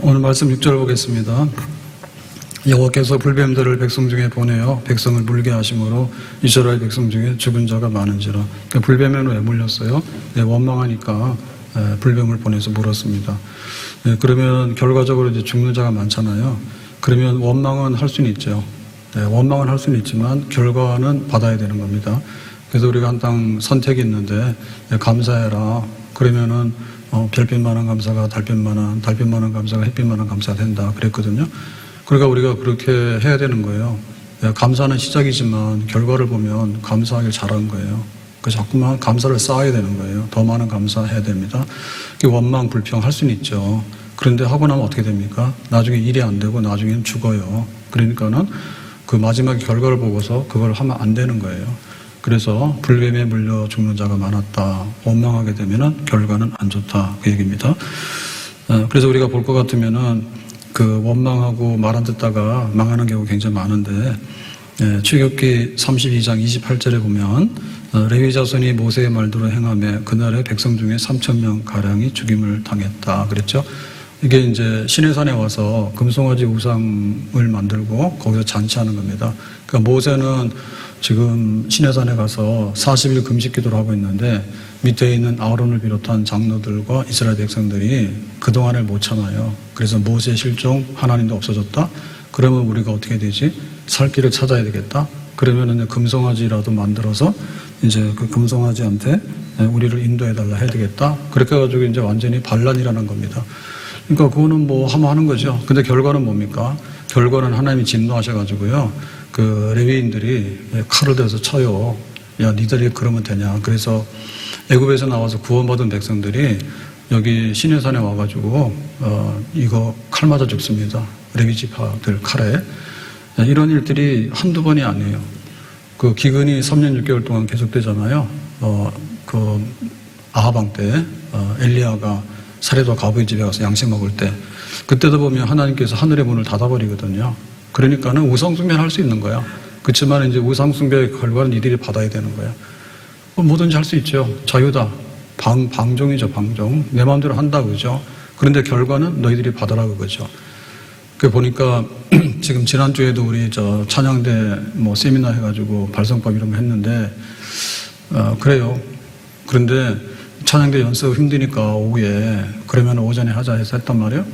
오늘 말씀 6절 보겠습니다. 여호와께서 불뱀들을 백성 중에 보내어 백성을 물게 하심으로 이스라엘 백성 중에 죽은 자가 많은지라. 그러니까 불뱀에는 왜 물렸어요? 원망하니까 불뱀을 보내서 물었습니다. 그러면 결과적으로 이제 죽는 자가 많잖아요. 그러면 원망은 할 수는 있죠. 원망은 할 수는 있지만 결과는 받아야 되는 겁니다. 그래서 우리가 항상 선택이 있는데 감사해라. 그러면은 별빛만한 감사가 달빛만한, 달빛만한 감사가 햇빛만한 감사가 된다 그랬거든요. 그러니까 우리가 그렇게 해야 되는 거예요. 감사는 시작이지만 결과를 보면 감사하길 잘한 거예요. 그래서 자꾸만 감사를 쌓아야 되는 거예요. 더 많은 감사해야 됩니다. 원망, 불평 할 수는 있죠. 그런데 하고 나면 어떻게 됩니까? 나중에 일이 안 되고 나중에는 죽어요. 그러니까는 그 마지막 결과를 보고서 그걸 하면 안 되는 거예요. 그래서 불뱀에 물려 죽는 자가 많았다. 원망하게 되면은 결과는 안 좋다. 그 얘기입니다. 그래서 우리가 볼 것 같으면은 그 원망하고 말 안 듣다가 망하는 경우 굉장히 많은데, 출애굽기 32장 28절에 보면 레위 자손이 모세의 말대로 행하며 그날에 백성 중에 3,000명 가량이 죽임을 당했다. 그랬죠. 이게 이제 시내산에 와서 금송아지 우상을 만들고 거기서 잔치하는 겁니다. 그러니까 모세는 지금 시내산에 가서 40일 금식 기도를 하고 있는데 밑에 있는 아론을 비롯한 장로들과 이스라엘 백성들이 그동안을 못 참아요. 그래서 모세 실종, 하나님도 없어졌다. 그러면 우리가 어떻게 되지? 살 길을 찾아야 되겠다. 그러면은 금송아지라도 만들어서 이제 그 금송아지한테 우리를 인도해달라 해야 되겠다. 그렇게 해가지고 이제 완전히 반란이라는 겁니다. 그러니까 그거는 뭐 하면 하는 거죠. 근데 결과는 뭡니까? 결과는 하나님이 진노하셔가지고요. 그 레위인들이 칼을 들어서 쳐요. 야, 니들이 그러면 되냐. 그래서 애굽에서 나와서 구원받은 백성들이 여기 시내산에 와가지고 이거 칼 맞아 죽습니다. 레위 지파들 칼에. 이런 일들이 한두 번이 아니에요. 그 기근이 3년 6개월 동안 계속되잖아요. 그 아하방 때 엘리야가 사레도 가부의 집에 가서 양식 먹을 때, 그때도 보면 하나님께서 하늘의 문을 닫아버리거든요. 그러니까는 우상숭배는 할 수 있는 거야. 그렇지만 이제 우상숭배의 결과는 이들이 받아야 되는 거야. 뭐든지 할 수 있죠. 자유다. 방종이죠, 방종. 내 마음대로 한다, 그죠? 그런데 결과는 너희들이 받아라, 그거죠. 그 보니까 지금 지난주에도 우리 저 찬양대 뭐 세미나 해가지고 발성법 이런 거 했는데, 그래요. 그런데 찬양대 연습 힘드니까 오후에, 그러면 오전에 하자 해서 했단 말이에요.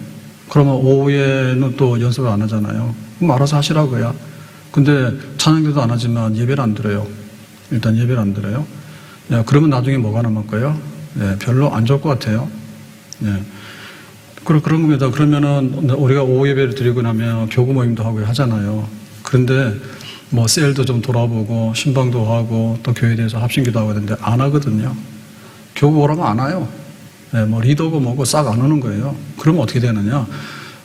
그러면 오후에는 또 연습을 안 하잖아요. 그럼 알아서 하시라고요. 근데 찬양대도 안 하지만 예배를 안 들어요. 일단 예배를 안 들어요. 그러면 나중에 뭐가 남을 거예요? 별로 안 좋을 것 같아요. 그런 겁니다. 그러면은 우리가 오후 예배를 드리고 나면 교구 모임도 하고 하잖아요. 그런데 뭐 셀도 좀 돌아보고 신방도 하고 또 교회에 대해서 합심기도 하고 하는데 안 하거든요. 교구 오라면 안 와요. 뭐 리더고 뭐고 싹 안 오는 거예요. 그러면 어떻게 되느냐?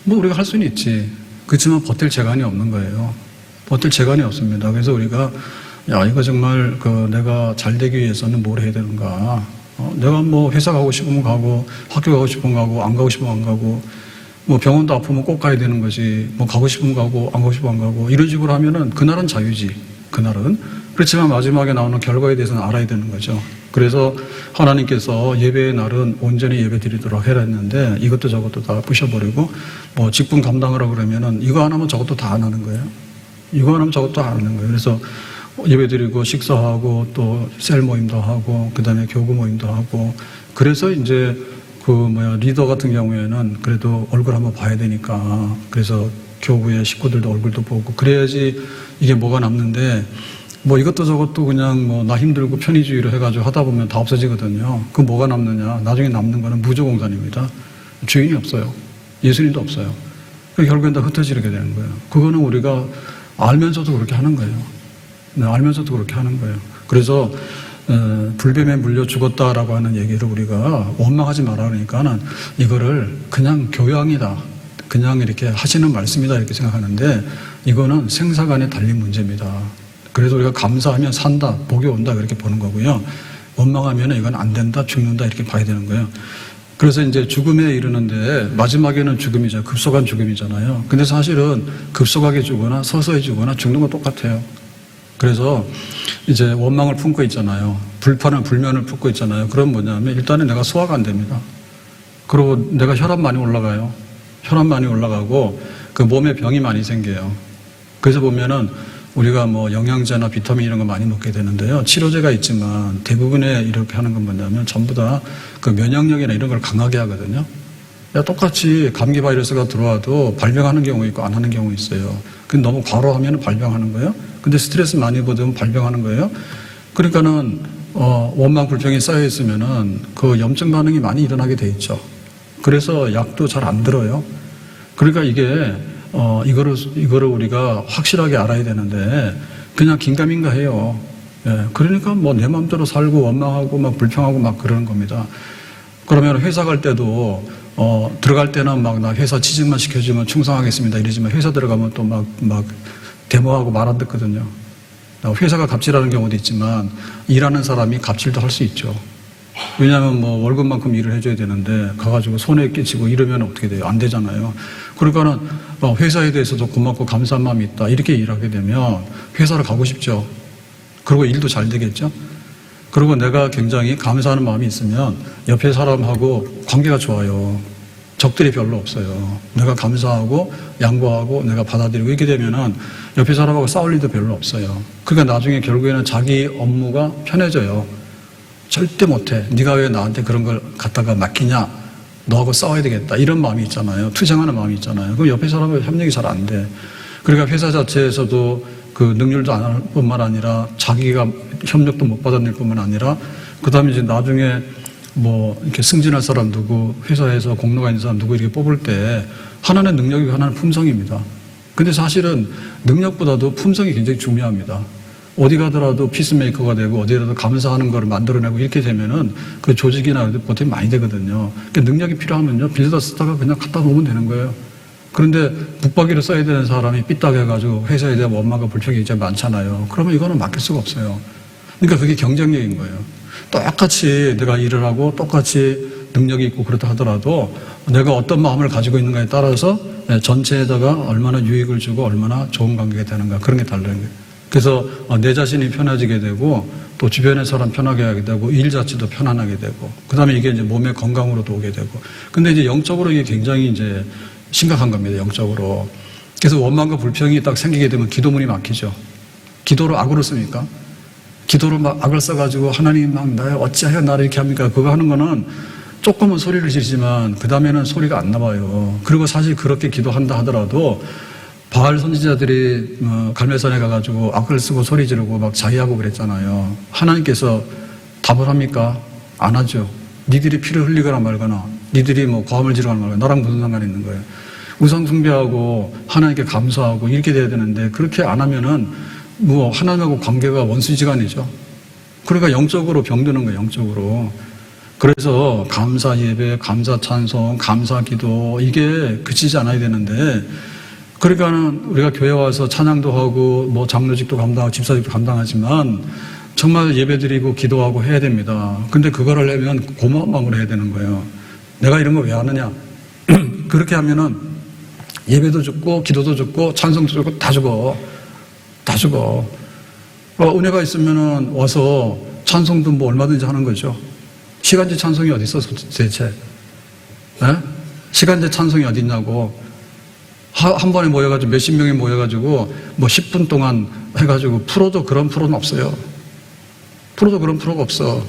뭐 우리가 할 수는 있지. 그렇지만 버틸 재간이 없는 거예요. 버틸 재간이 없습니다. 그래서 우리가 야, 이거 정말 내가 잘 되기 위해서는 뭘 해야 되는가? 내가 뭐 회사 가고 싶으면 가고 학교 가고 싶으면 가고 안 가고 싶으면 안 가고 뭐 병원도 아프면 꼭 가야 되는 거지. 뭐 가고 싶으면 가고 안 가고 싶으면 안 가고 이런 식으로 하면은 그날은 자유지. 그날은. 그렇지만 마지막에 나오는 결과에 대해서는 알아야 되는 거죠. 그래서 하나님께서 예배의 날은 온전히 예배 드리도록 해라 했는데 이것도 저것도 다 부셔버리고 뭐 직분 감당하라고 그러면은 이거 안 하면 저것도 다 안 하는 거예요. 이거 안 하면 저것도 안 하는 거예요. 그래서 예배 드리고 식사하고 또 셀 모임도 하고 그 다음에 교구 모임도 하고 그래서 이제 리더 같은 경우에는 그래도 얼굴 한번 봐야 되니까 그래서 교구의 식구들도 얼굴도 보고 그래야지 이게 뭐가 남는데 뭐 이것도 저것도 그냥 뭐 나 힘들고 편의주의로 해가지고 하다 보면 다 없어지거든요. 그 뭐가 남느냐? 나중에 남는 거는 무조공산입니다. 주인이 없어요. 예수님도 없어요. 결국엔 다 흩어지게 되는 거예요. 그거는 우리가 알면서도 그렇게 하는 거예요. 알면서도 그렇게 하는 거예요. 그래서 불뱀에 물려 죽었다라고 하는 얘기를 우리가 원망하지 말라 그러니까는 이거를 그냥 교양이다. 그냥 이렇게 하시는 말씀이다 이렇게 생각하는데 이거는 생사간에 달린 문제입니다. 그래서 우리가 감사하면 산다, 복이 온다 그렇게 보는 거고요. 원망하면 이건 안 된다, 죽는다 이렇게 봐야 되는 거예요. 그래서 이제 죽음에 이르는데 마지막에는 죽음이죠. 급속한 죽음이잖아요. 근데 사실은 급속하게 죽거나 서서히 죽거나 죽는 건 똑같아요. 그래서 이제 원망을 품고 있잖아요. 불면을 품고 있잖아요. 그럼 뭐냐면 일단은 내가 소화가 안 됩니다. 그리고 내가 혈압 많이 올라가요. 혈압 많이 올라가고 그 몸에 병이 많이 생겨요. 그래서 보면은 우리가 뭐 영양제나 비타민 이런 거 많이 먹게 되는데요. 치료제가 있지만 대부분의 이렇게 하는 건 뭐냐면 전부 다 그 면역력이나 이런 걸 강하게 하거든요. 똑같이 감기 바이러스가 들어와도 발병하는 경우 있고 안 하는 경우 있어요. 근데 너무 과로하면 발병하는 거예요. 근데 스트레스 많이 받으면 발병하는 거예요. 그러니까는 원망 불평이 쌓여 있으면은 그 염증 반응이 많이 일어나게 돼 있죠. 그래서 약도 잘 안 들어요. 그러니까 이게 이거를 우리가 확실하게 알아야 되는데 그냥 긴가민가 해요. 예, 그러니까 뭐 내 마음대로 살고 원망하고 막 불평하고 막 그러는 겁니다. 그러면 회사 갈 때도 들어갈 때는 막 나 회사 취직만 시켜주면 충성하겠습니다 이러지만 회사 들어가면 또 막 데모하고 말 안 듣거든요. 회사가 갑질하는 경우도 있지만 일하는 사람이 갑질도 할 수 있죠. 왜냐하면 뭐 월급만큼 일을 해줘야 되는데 가가지고 손에 끼치고 이러면 어떻게 돼요? 안 되잖아요. 그러니까는 회사에 대해서도 고맙고 감사한 마음이 있다 이렇게 일하게 되면 회사를 가고 싶죠. 그리고 일도 잘 되겠죠. 그리고 내가 굉장히 감사하는 마음이 있으면 옆에 사람하고 관계가 좋아요. 적들이 별로 없어요. 내가 감사하고 양보하고 내가 받아들이고 이렇게 되면은 옆에 사람하고 싸울 일도 별로 없어요. 그러니까 나중에 결국에는 자기 업무가 편해져요. 절대 못해. 네가 왜 나한테 그런 걸 갖다가 맡기냐? 너하고 싸워야 되겠다. 이런 마음이 있잖아요. 투쟁하는 마음이 있잖아요. 그럼 옆에 사람하고 협력이 잘 안 돼. 그러니까 회사 자체에서도 그 능률도 안 할 뿐만 아니라 자기가 협력도 못 받아낼 뿐만 아니라 그 다음에 이제 나중에 뭐 이렇게 승진할 사람 누구, 회사에서 공로가 있는 사람 누구 이렇게 뽑을 때 하나는 능력이고 하나는 품성입니다. 근데 사실은 능력보다도 품성이 굉장히 중요합니다. 어디 가더라도 피스메이커가 되고 어디라도 감사하는 거를 만들어내고 이렇게 되면은 그 조직이나 보탬이 많이 되거든요. 그러니까 능력이 필요하면요 빌려다 쓰다가 그냥 갖다 놓으면 되는 거예요. 그런데 붙박이를 써야 되는 사람이 삐딱해가지고 회사에 대한 원망과 불평이 이제 많잖아요. 그러면 이거는 맡길 수가 없어요. 그러니까 그게 경쟁력인 거예요. 똑같이 내가 일을 하고 똑같이 능력이 있고 그렇다 하더라도 내가 어떤 마음을 가지고 있는가에 따라서 전체에다가 얼마나 유익을 주고 얼마나 좋은 관계가 되는가 그런 게 다른 거예요. 그래서 내 자신이 편해지게 되고 또 주변의 사람 편하게 하게 되고 일 자체도 편안하게 되고 그 다음에 이게 이제 몸의 건강으로도 오게 되고 근데 이제 영적으로 이게 굉장히 이제 심각한 겁니다. 영적으로. 그래서 원망과 불평이 딱 생기게 되면 기도문이 막히죠. 기도로 악으로 씁니까? 기도로 막 악을 써가지고 하나님 막 나 어찌하여 나를 이렇게 합니까? 그거 하는 거는 조금은 소리를 지르지만 그 다음에는 소리가 안 나와요. 그리고 사실 그렇게 기도한다 하더라도 바알 선지자들이 갈멜산에 가가지고 악을 쓰고 소리 지르고 막 자위하고 그랬잖아요. 하나님께서 답을 합니까? 안 하죠. 니들이 피를 흘리거나 말거나 니들이 뭐 고함을 지르거나 말거나 나랑 무슨 상관이 있는 거예요. 우상 숭배하고 하나님께 감사하고 이렇게 돼야 되는데 그렇게 안 하면은 뭐 하나님하고 관계가 원수지간이죠. 그러니까 영적으로 병드는 거예요. 영적으로. 그래서 감사 예배, 감사 찬송, 감사 기도 이게 그치지 않아야 되는데 그러니까는 우리가 교회 와서 찬양도 하고 뭐 장로직도 감당하고 집사직도 감당하지만 정말 예배드리고 기도하고 해야 됩니다. 근데 그걸 하려면 고마운 마음으로 해야 되는 거예요. 내가 이런 거 왜 하느냐? 그렇게 하면은 예배도 죽고 기도도 죽고 찬송도 죽고 다 죽어. 다 죽어. 은혜가 있으면은 와서 찬송도 뭐 얼마든지 하는 거죠. 시간제 찬송이 어디 있어 대체? 네? 시간제 찬송이 어디 있냐고. 한 번에 모여가지고 몇십 명이 모여가지고 뭐 10분 동안 해가지고 프로도 그런 프로는 없어요. 프로도 그런 프로가 없어.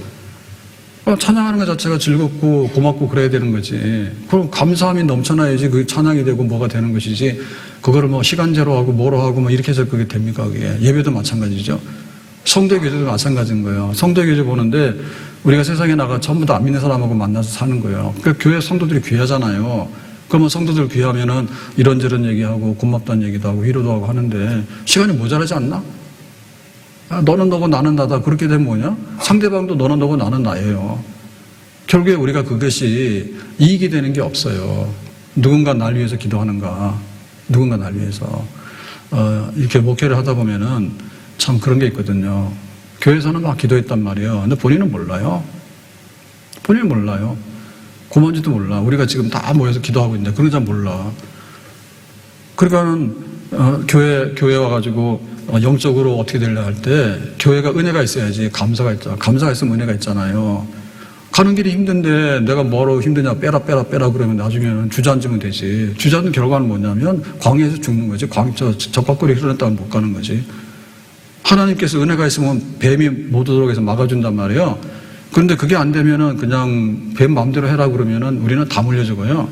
찬양하는 것 자체가 즐겁고 고맙고 그래야 되는 거지. 그럼 감사함이 넘쳐나야지 그 찬양이 되고 뭐가 되는 것이지. 그거를 뭐 시간제로 하고 뭐로 하고 뭐 이렇게 해서 그게 됩니까? 그게 예배도 마찬가지죠. 성도의 교제도 마찬가지인 거예요. 성도의 교제 보는데 우리가 세상에 나가 전부 다 안 믿는 사람하고 만나서 사는 거예요. 그러니까 교회 성도들이 귀하잖아요. 그러면 성도들 귀하면은 이런저런 얘기하고 고맙다는 얘기도 하고 위로도 하고 하는데 시간이 모자라지 않나? 너는 너고 나는 나다. 그렇게 되면 뭐냐? 상대방도 너는 너고 나는 나예요. 결국에 우리가 그것이 이익이 되는 게 없어요. 누군가 날 위해서 기도하는가? 누군가 날 위해서. 이렇게 목회를 하다 보면은 참 그런 게 있거든요. 교회에서는 막 기도했단 말이에요. 근데 본인은 몰라요. 본인은 몰라요. 고만지도 몰라. 우리가 지금 다 모여서 기도하고 있는데 그런 거 잘 몰라. 그러니까는 교회 와가지고 영적으로 어떻게 되려 할 때 교회가 은혜가 있어야지 감사가 있잖아. 감사가 있으면 은혜가 있잖아요. 가는 길이 힘든데 내가 뭐로 힘드냐 빼라 그러면 나중에는 주저앉으면 되지. 주저앉는 결과는 뭐냐면 광야에서 죽는 거지. 적과꿀이 흐르는다면 못 가는 거지. 하나님께서 은혜가 있으면 뱀이 못 오도록 해서 막아준단 말이에요. 그런데 그게 안 되면은 그냥 뱀 마음대로 해라 그러면은 우리는 다 물려 죽어요.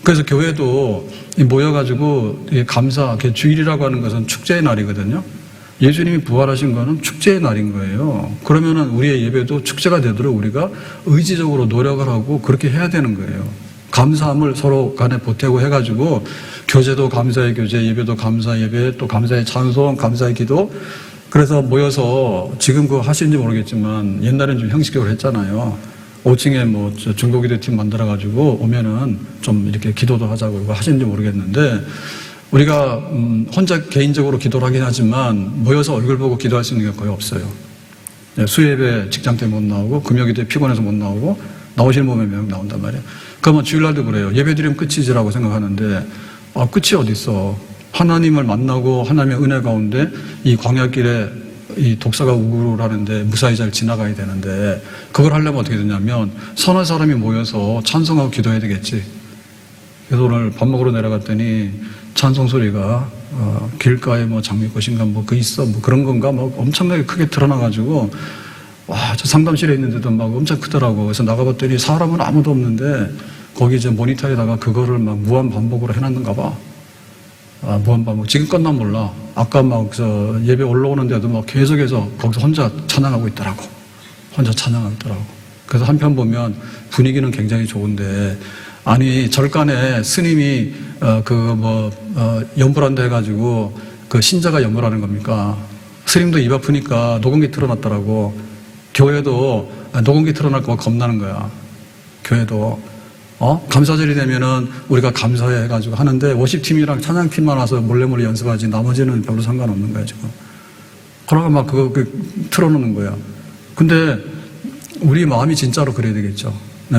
그래서 교회도 모여가지고 감사, 주일이라고 하는 것은 축제의 날이거든요. 예수님이 부활하신 거는 축제의 날인 거예요. 그러면은 우리의 예배도 축제가 되도록 우리가 의지적으로 노력을 하고 그렇게 해야 되는 거예요. 감사함을 서로 간에 보태고 해가지고 교제도 감사의 교제, 예배도 감사의 예배, 또 감사의 찬송, 감사의 기도. 그래서 모여서 지금 그거 하시는지 모르겠지만 옛날엔 좀 형식적으로 했잖아요. 5층에 뭐 중보기도 팀 만들어가지고 오면은 좀 이렇게 기도도 하자고 이거 하시는지 모르겠는데 우리가 혼자 개인적으로 기도를 하긴 하지만 모여서 얼굴 보고 기도할 수 있는 게 거의 없어요. 수요예배 직장 때문에 못 나오고 금요기도에 피곤해서 못 나오고 나오시는 분이 몇 명 나온단 말이에요. 그러면 주일날도 그래요. 예배드리면 끝이지라고 생각하는데 끝이 어디 있어. 하나님을 만나고 하나님의 은혜 가운데 이 광야길에 이 독사가 우글우글 하는데 무사히 잘 지나가야 되는데 그걸 하려면 어떻게 되냐면 서너 사람이 모여서 찬송하고 기도해야 되겠지. 그래서 오늘 밥 먹으러 내려갔더니 찬송 소리가 길가에 뭐 장미꽃인가 뭐 그 있어 뭐 그런 건가 뭐 엄청나게 크게 드러나가지고 와, 저 상담실에 있는데도 막 엄청 크더라고. 그래서 나가봤더니 사람은 아무도 없는데 거기 이제 모니터에다가 그거를 막 무한 반복으로 해놨는가 봐. 무한 반복. 지금 끝난 몰라. 아까 막 예배 올라오는데도 막 계속해서 거기서 혼자 찬양하고 있더라고. 혼자 찬양하고 있더라고. 그래서 한편 보면 분위기는 굉장히 좋은데 아니 절간에 스님이 연불한다 해가지고 그 신자가 연불하는 겁니까? 스님도 입 아프니까 녹음기 틀어놨더라고. 교회도 녹음기 틀어놓을까 봐 겁나는 거야. 교회도 감사절이 되면은 우리가 감사해 해가지고 하는데 워십팀이랑 찬양팀만 와서 몰래 연습하지 나머지는 별로 상관없는 거야 지금. 그러고 막 그거 틀어놓는 거야. 근데 우리 마음이 진짜로 그래야 되겠죠.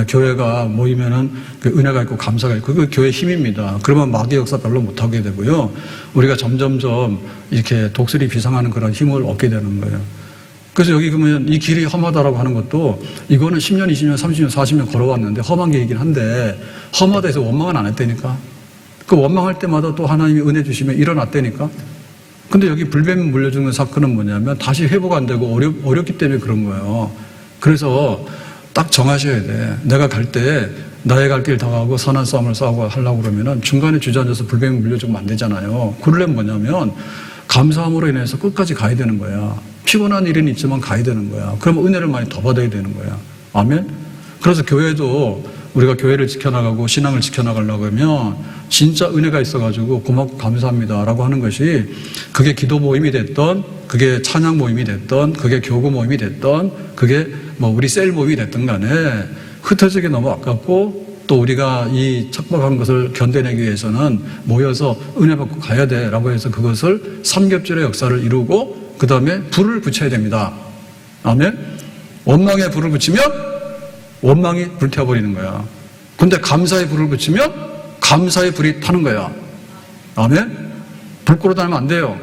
교회가 모이면은 그 은혜가 있고 감사가 있고 그 교회 힘입니다. 그러면 마귀 역사 별로 못하게 되고요. 우리가 점점점 이렇게 독수리 비상하는 그런 힘을 얻게 되는 거예요. 그래서 여기 보면 이 길이 험하다라고 하는 것도 이거는 10년, 20년, 30년, 40년 걸어왔는데 험한 길이긴 한데 험하다 해서 원망은 안 했다니까. 그 원망할 때마다 또 하나님이 은혜 주시면 일어났다니까. 근데 여기 불뱀 물려 죽는 사건은 뭐냐면 다시 회복 안 되고 어렵기 때문에 그런 거예요. 그래서 딱 정하셔야 돼. 내가 갈 때 나의 갈 길 다가고 선한 싸움을 싸우고 하려고 그러면은 중간에 주저앉아서 불뱀이 물려주면 안 되잖아요. 그러려면 뭐냐면 감사함으로 인해서 끝까지 가야 되는 거야. 피곤한 일은 있지만 가야 되는 거야. 그러면 은혜를 많이 더 받아야 되는 거야. 아멘? 그래서 교회도 우리가 교회를 지켜나가고 신앙을 지켜나가려고 하면 진짜 은혜가 있어가지고 고맙고 감사합니다라고 하는 것이 그게 기도 모임이 됐던 그게 찬양 모임이 됐던 그게 교구 모임이 됐던 그게 뭐 우리 셀 모임이 됐던 간에 흩어지기 너무 아깝고 또 우리가 이 척박한 것을 견뎌내기 위해서는 모여서 은혜 받고 가야 돼라고 해서 그것을 삼겹줄의 역사를 이루고 그 다음에 불을 붙여야 됩니다. 아멘? 원망에 불을 붙이면 원망이 불태워버리는 거야. 근데 감사의 불을 붙이면 감사의 불이 타는 거야. 아멘? 불 끌어다니면 안 돼요.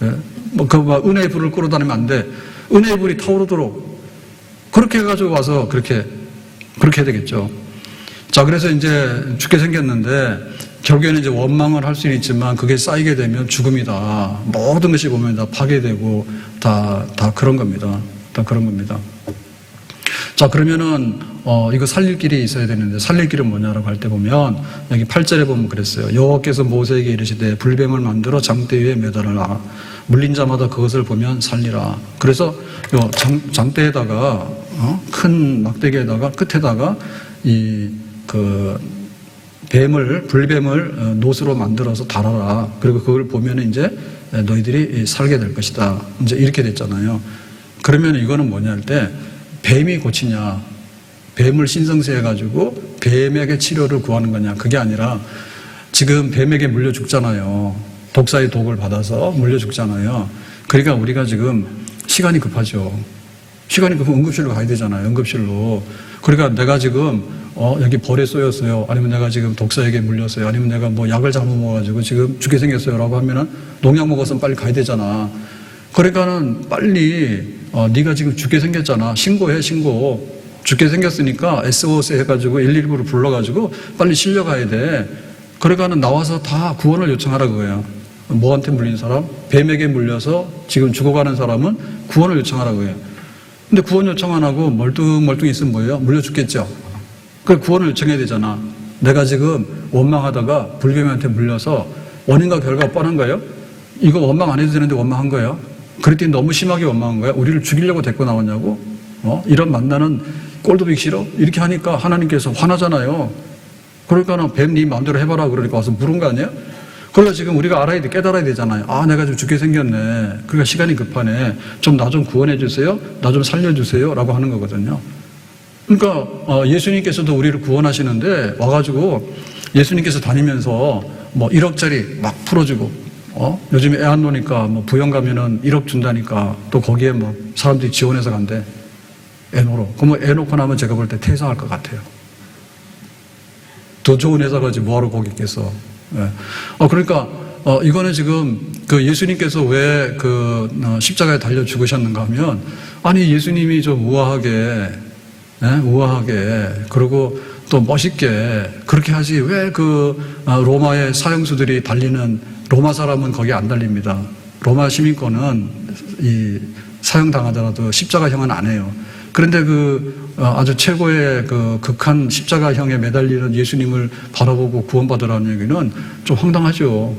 예? 은혜의 불을 끌어다니면 안 돼. 은혜의 불이 타오르도록 그렇게 해가지고 와서 그렇게 해야 되겠죠. 자, 그래서 이제 죽게 생겼는데 결국에는 이제 원망을 할 수는 있지만 그게 쌓이게 되면 죽음이다. 모든 것이 보면 다 파괴되고 다 그런 겁니다. 다 그런 겁니다. 자, 그러면은 이거 살릴 길이 있어야 되는데 살릴 길은 뭐냐라고 할 때 보면 여기 8절에 보면 그랬어요. 여호와께서 모세에게 이르시되 불뱀을 만들어 장대 위에 매달아라. 물린 자마다 그것을 보면 살리라. 그래서 요 장대에다가 큰 막대기에다가 끝에다가 불뱀을 노스로 만들어서 달아라. 그리고 그걸 보면 이제 너희들이 살게 될 것이다. 이제 이렇게 됐잖아요. 그러면 이거는 뭐냐 할 때 뱀이 고치냐, 뱀을 신성시해가지고 뱀에게 치료를 구하는 거냐. 그게 아니라 지금 뱀에게 물려 죽잖아요. 독사의 독을 받아서 물려 죽잖아요. 그러니까 우리가 지금 시간이 급하죠. 시간이 급하면 응급실로 가야 되잖아요. 응급실로. 그러니까 내가 지금 여기 벌에 쏘였어요. 아니면 내가 지금 독사에게 물렸어요. 아니면 내가 뭐 약을 잘못 먹어가지고 지금 죽게 생겼어요. 라고 하면은 농약 먹었으면 빨리 가야 되잖아. 그러니까는 빨리 네가 지금 죽게 생겼잖아. 신고해, 신고. 죽게 생겼으니까 SOS 해가지고 119를 불러가지고 빨리 실려가야 돼. 그러니까는 나와서 다 구원을 요청하라 그거예요. 뭐한테 물린 사람? 뱀에게 물려서 지금 죽어가는 사람은 구원을 요청하라 그거예요. 근데 구원 요청 안 하고 멀뚱멀뚱 있으면 뭐예요? 물려 죽겠죠. 그 구원을 요청해야 되잖아. 내가 지금 원망하다가 불뱀한테 물려서 원인과 결과가 뻔한 거예요. 이거 원망 안 해도 되는데 원망한 거예요. 그랬더니 너무 심하게 원망한 거야. 우리를 죽이려고 데리고 나왔냐고. 이런 만나는 꼴도 보기 싫어. 이렇게 하니까 하나님께서 화나잖아요. 그러니까는 뱀 네 마음대로 해봐라 그러니까 와서 물은 거 아니에요? 그러니까 지금 우리가 알아야 돼, 깨달아야 되잖아요. 아, 내가 좀 죽게 생겼네. 그러니까 시간이 급하네. 좀 나 좀 구원해 주세요. 나 좀 살려주세요. 라고 하는 거거든요. 그러니까 예수님께서도 우리를 구원하시는데 와가지고 예수님께서 다니면서 뭐 1억짜리 막 풀어주고 요즘에 애 안 놓으니까 뭐 부영 가면은 1억 준다니까 또 거기에 뭐 사람들이 지원해서 간대. 애 놓으러. 그러면 애 놓고 나면 제가 볼 때 퇴사할 것 같아요. 더 좋은 회사 가지 뭐하러 거기 있겠어. 예. 그러니까 이거는 지금 그 예수님께서 왜 십자가에 달려 죽으셨는가 하면 아니 예수님이 좀 우아하게 그리고 또 멋있게 그렇게 하지 왜 로마의 사형수들이 달리는 로마 사람은 거기 안 달립니다. 로마 시민권은 이 사형당하더라도 십자가형은 안 해요. 그런데 아주 최고의 극한 십자가형에 매달리는 예수님을 바라보고 구원받으라는 얘기는 좀 황당하죠.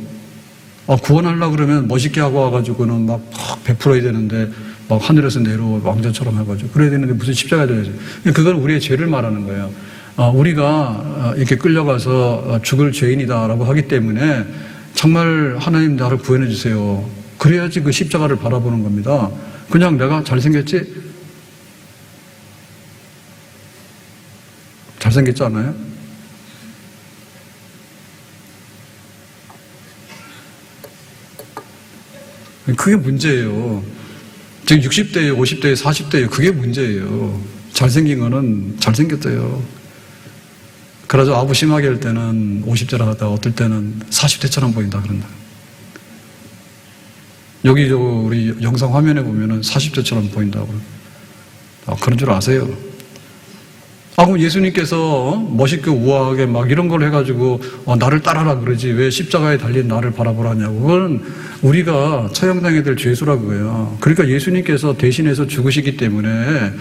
구원하려고 그러면 멋있게 하고 와가지고는 막 베풀어야 되는데 막 하늘에서 내려오 왕자처럼 해가지고 그래야 되는데 무슨 십자가에 달려야지. 그건 우리의 죄를 말하는 거예요. 우리가 이렇게 끌려가서 죽을 죄인이다라고 하기 때문에 정말 하나님 나를 구원해 주세요. 그래야지 그 십자가를 바라보는 겁니다. 그냥 내가 잘생겼지? 잘생겼지 않아요? 그게 문제예요. 지금 60대에 50대에 40대에 그게 문제예요. 잘생긴 거는 잘생겼대요. 그래서 아부 심하게 할 때는 50대라 하다가 어떨 때는 40대처럼 보인다 그런다. 여기 우리 영상 화면에 보면은 40대처럼 보인다고. 그런 줄 아세요? 그럼 예수님께서 멋있게 우아하게 막 이런 걸 해가지고 나를 따라라 그러지 왜 십자가에 달린 나를 바라보라냐고. 그건 우리가 처형당해야 될 죄수라고요. 그러니까 예수님께서 대신해서 죽으시기 때문에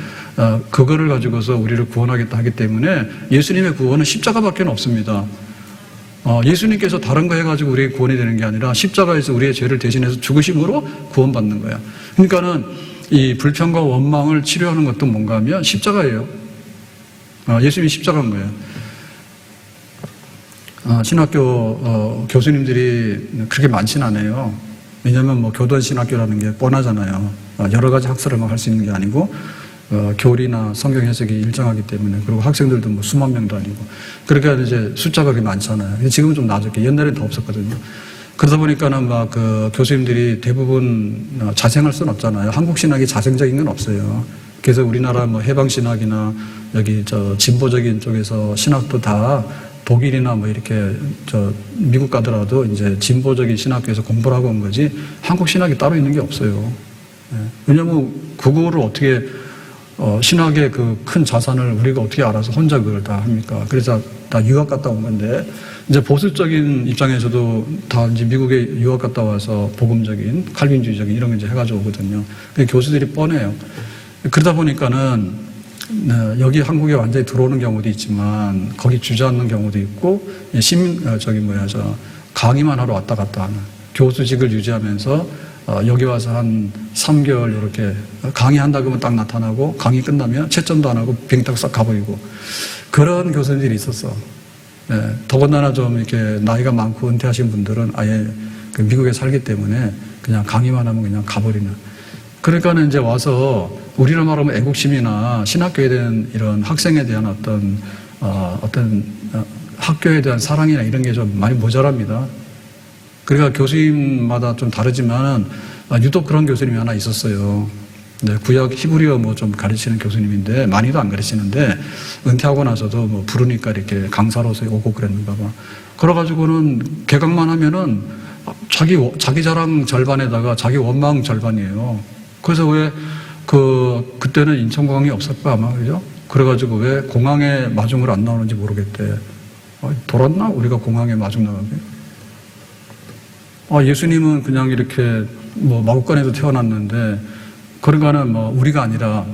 그거를 가지고서 우리를 구원하겠다 하기 때문에 예수님의 구원은 십자가밖에 없습니다. 예수님께서 다른 거 해가지고 우리에게 구원이 되는 게 아니라 십자가에서 우리의 죄를 대신해서 죽으심으로 구원받는 거야. 그러니까는 이 불평과 원망을 치료하는 것도 뭔가 하면 십자가예요. 예수님이 십자가인 거예요. 신학교 교수님들이 그렇게 많진 않아요. 왜냐하면 뭐 교단 신학교라는 게 뻔하잖아요. 여러 가지 학설을 막 할 수 있는 게 아니고 교리나 성경 해석이 일정하기 때문에 그리고 학생들도 뭐 수만 명도 아니고 그러니까 이제 숫자가 그렇게 많잖아요. 지금은 좀 나아졌게 옛날엔 더 없었거든요. 그러다 보니까는 막 교수님들이 대부분 자생할 수는 없잖아요. 한국 신학이 자생적인 건 없어요. 그래서 우리나라 뭐 해방신학이나 여기 진보적인 쪽에서 신학도 다 독일이나 뭐 이렇게 미국 가더라도 이제 진보적인 신학교에서 공부를 하고 온 거지 한국 신학이 따로 있는 게 없어요. 왜냐면 그거를 어떻게 신학의 큰 자산을 우리가 어떻게 알아서 혼자 그걸 다 합니까? 그래서 다 유학 갔다 온 건데 이제 보수적인 입장에서도 다 이제 미국에 유학 갔다 와서 복음적인 칼빈주의적인 이런 거 이제 해가지고 오거든요. 교수들이 뻔해요. 그러다 보니까는 여기 한국에 완전히 들어오는 경우도 있지만 거기 주저앉는 경우도 있고 강의만 하러 왔다 갔다 하는 교수직을 유지하면서 여기 와서 한 3개월 이렇게 강의한다 그러면 딱 나타나고 강의 끝나면 채점도 안 하고 비행기 타고 싹 가버리고 그런 교수님들이 있었어. 더군다나 좀 이렇게 나이가 많고 은퇴하신 분들은 아예 미국에 살기 때문에 그냥 강의만 하면 그냥 가버리는. 그러니까는 이제 와서 우리로 말하면 애국심이나 신학교에 대한 이런 학생에 대한 어떤 학교에 대한 사랑이나 이런 게 좀 많이 모자랍니다. 그러니까 교수님마다 좀 다르지만 유독 그런 교수님이 하나 있었어요. 네, 구약 히브리어 뭐 좀 가르치는 교수님인데 많이도 안 가르치는데 은퇴하고 나서도 뭐 부르니까 이렇게 강사로서 오고 그랬는가 봐. 그래가지고는 개강만 하면은 자기 자랑 절반에다가 자기 원망 절반이에요. 그래서 왜 그때는 인천공항이 없을 거야, 아마, 그죠? 그래가지고 왜 공항에 마중을 안 나오는지 모르겠대. 돌았나? 우리가 공항에 마중 나가게? 예수님은 그냥 이렇게 마구간에도 태어났는데, 그러니까는 우리가 아니라,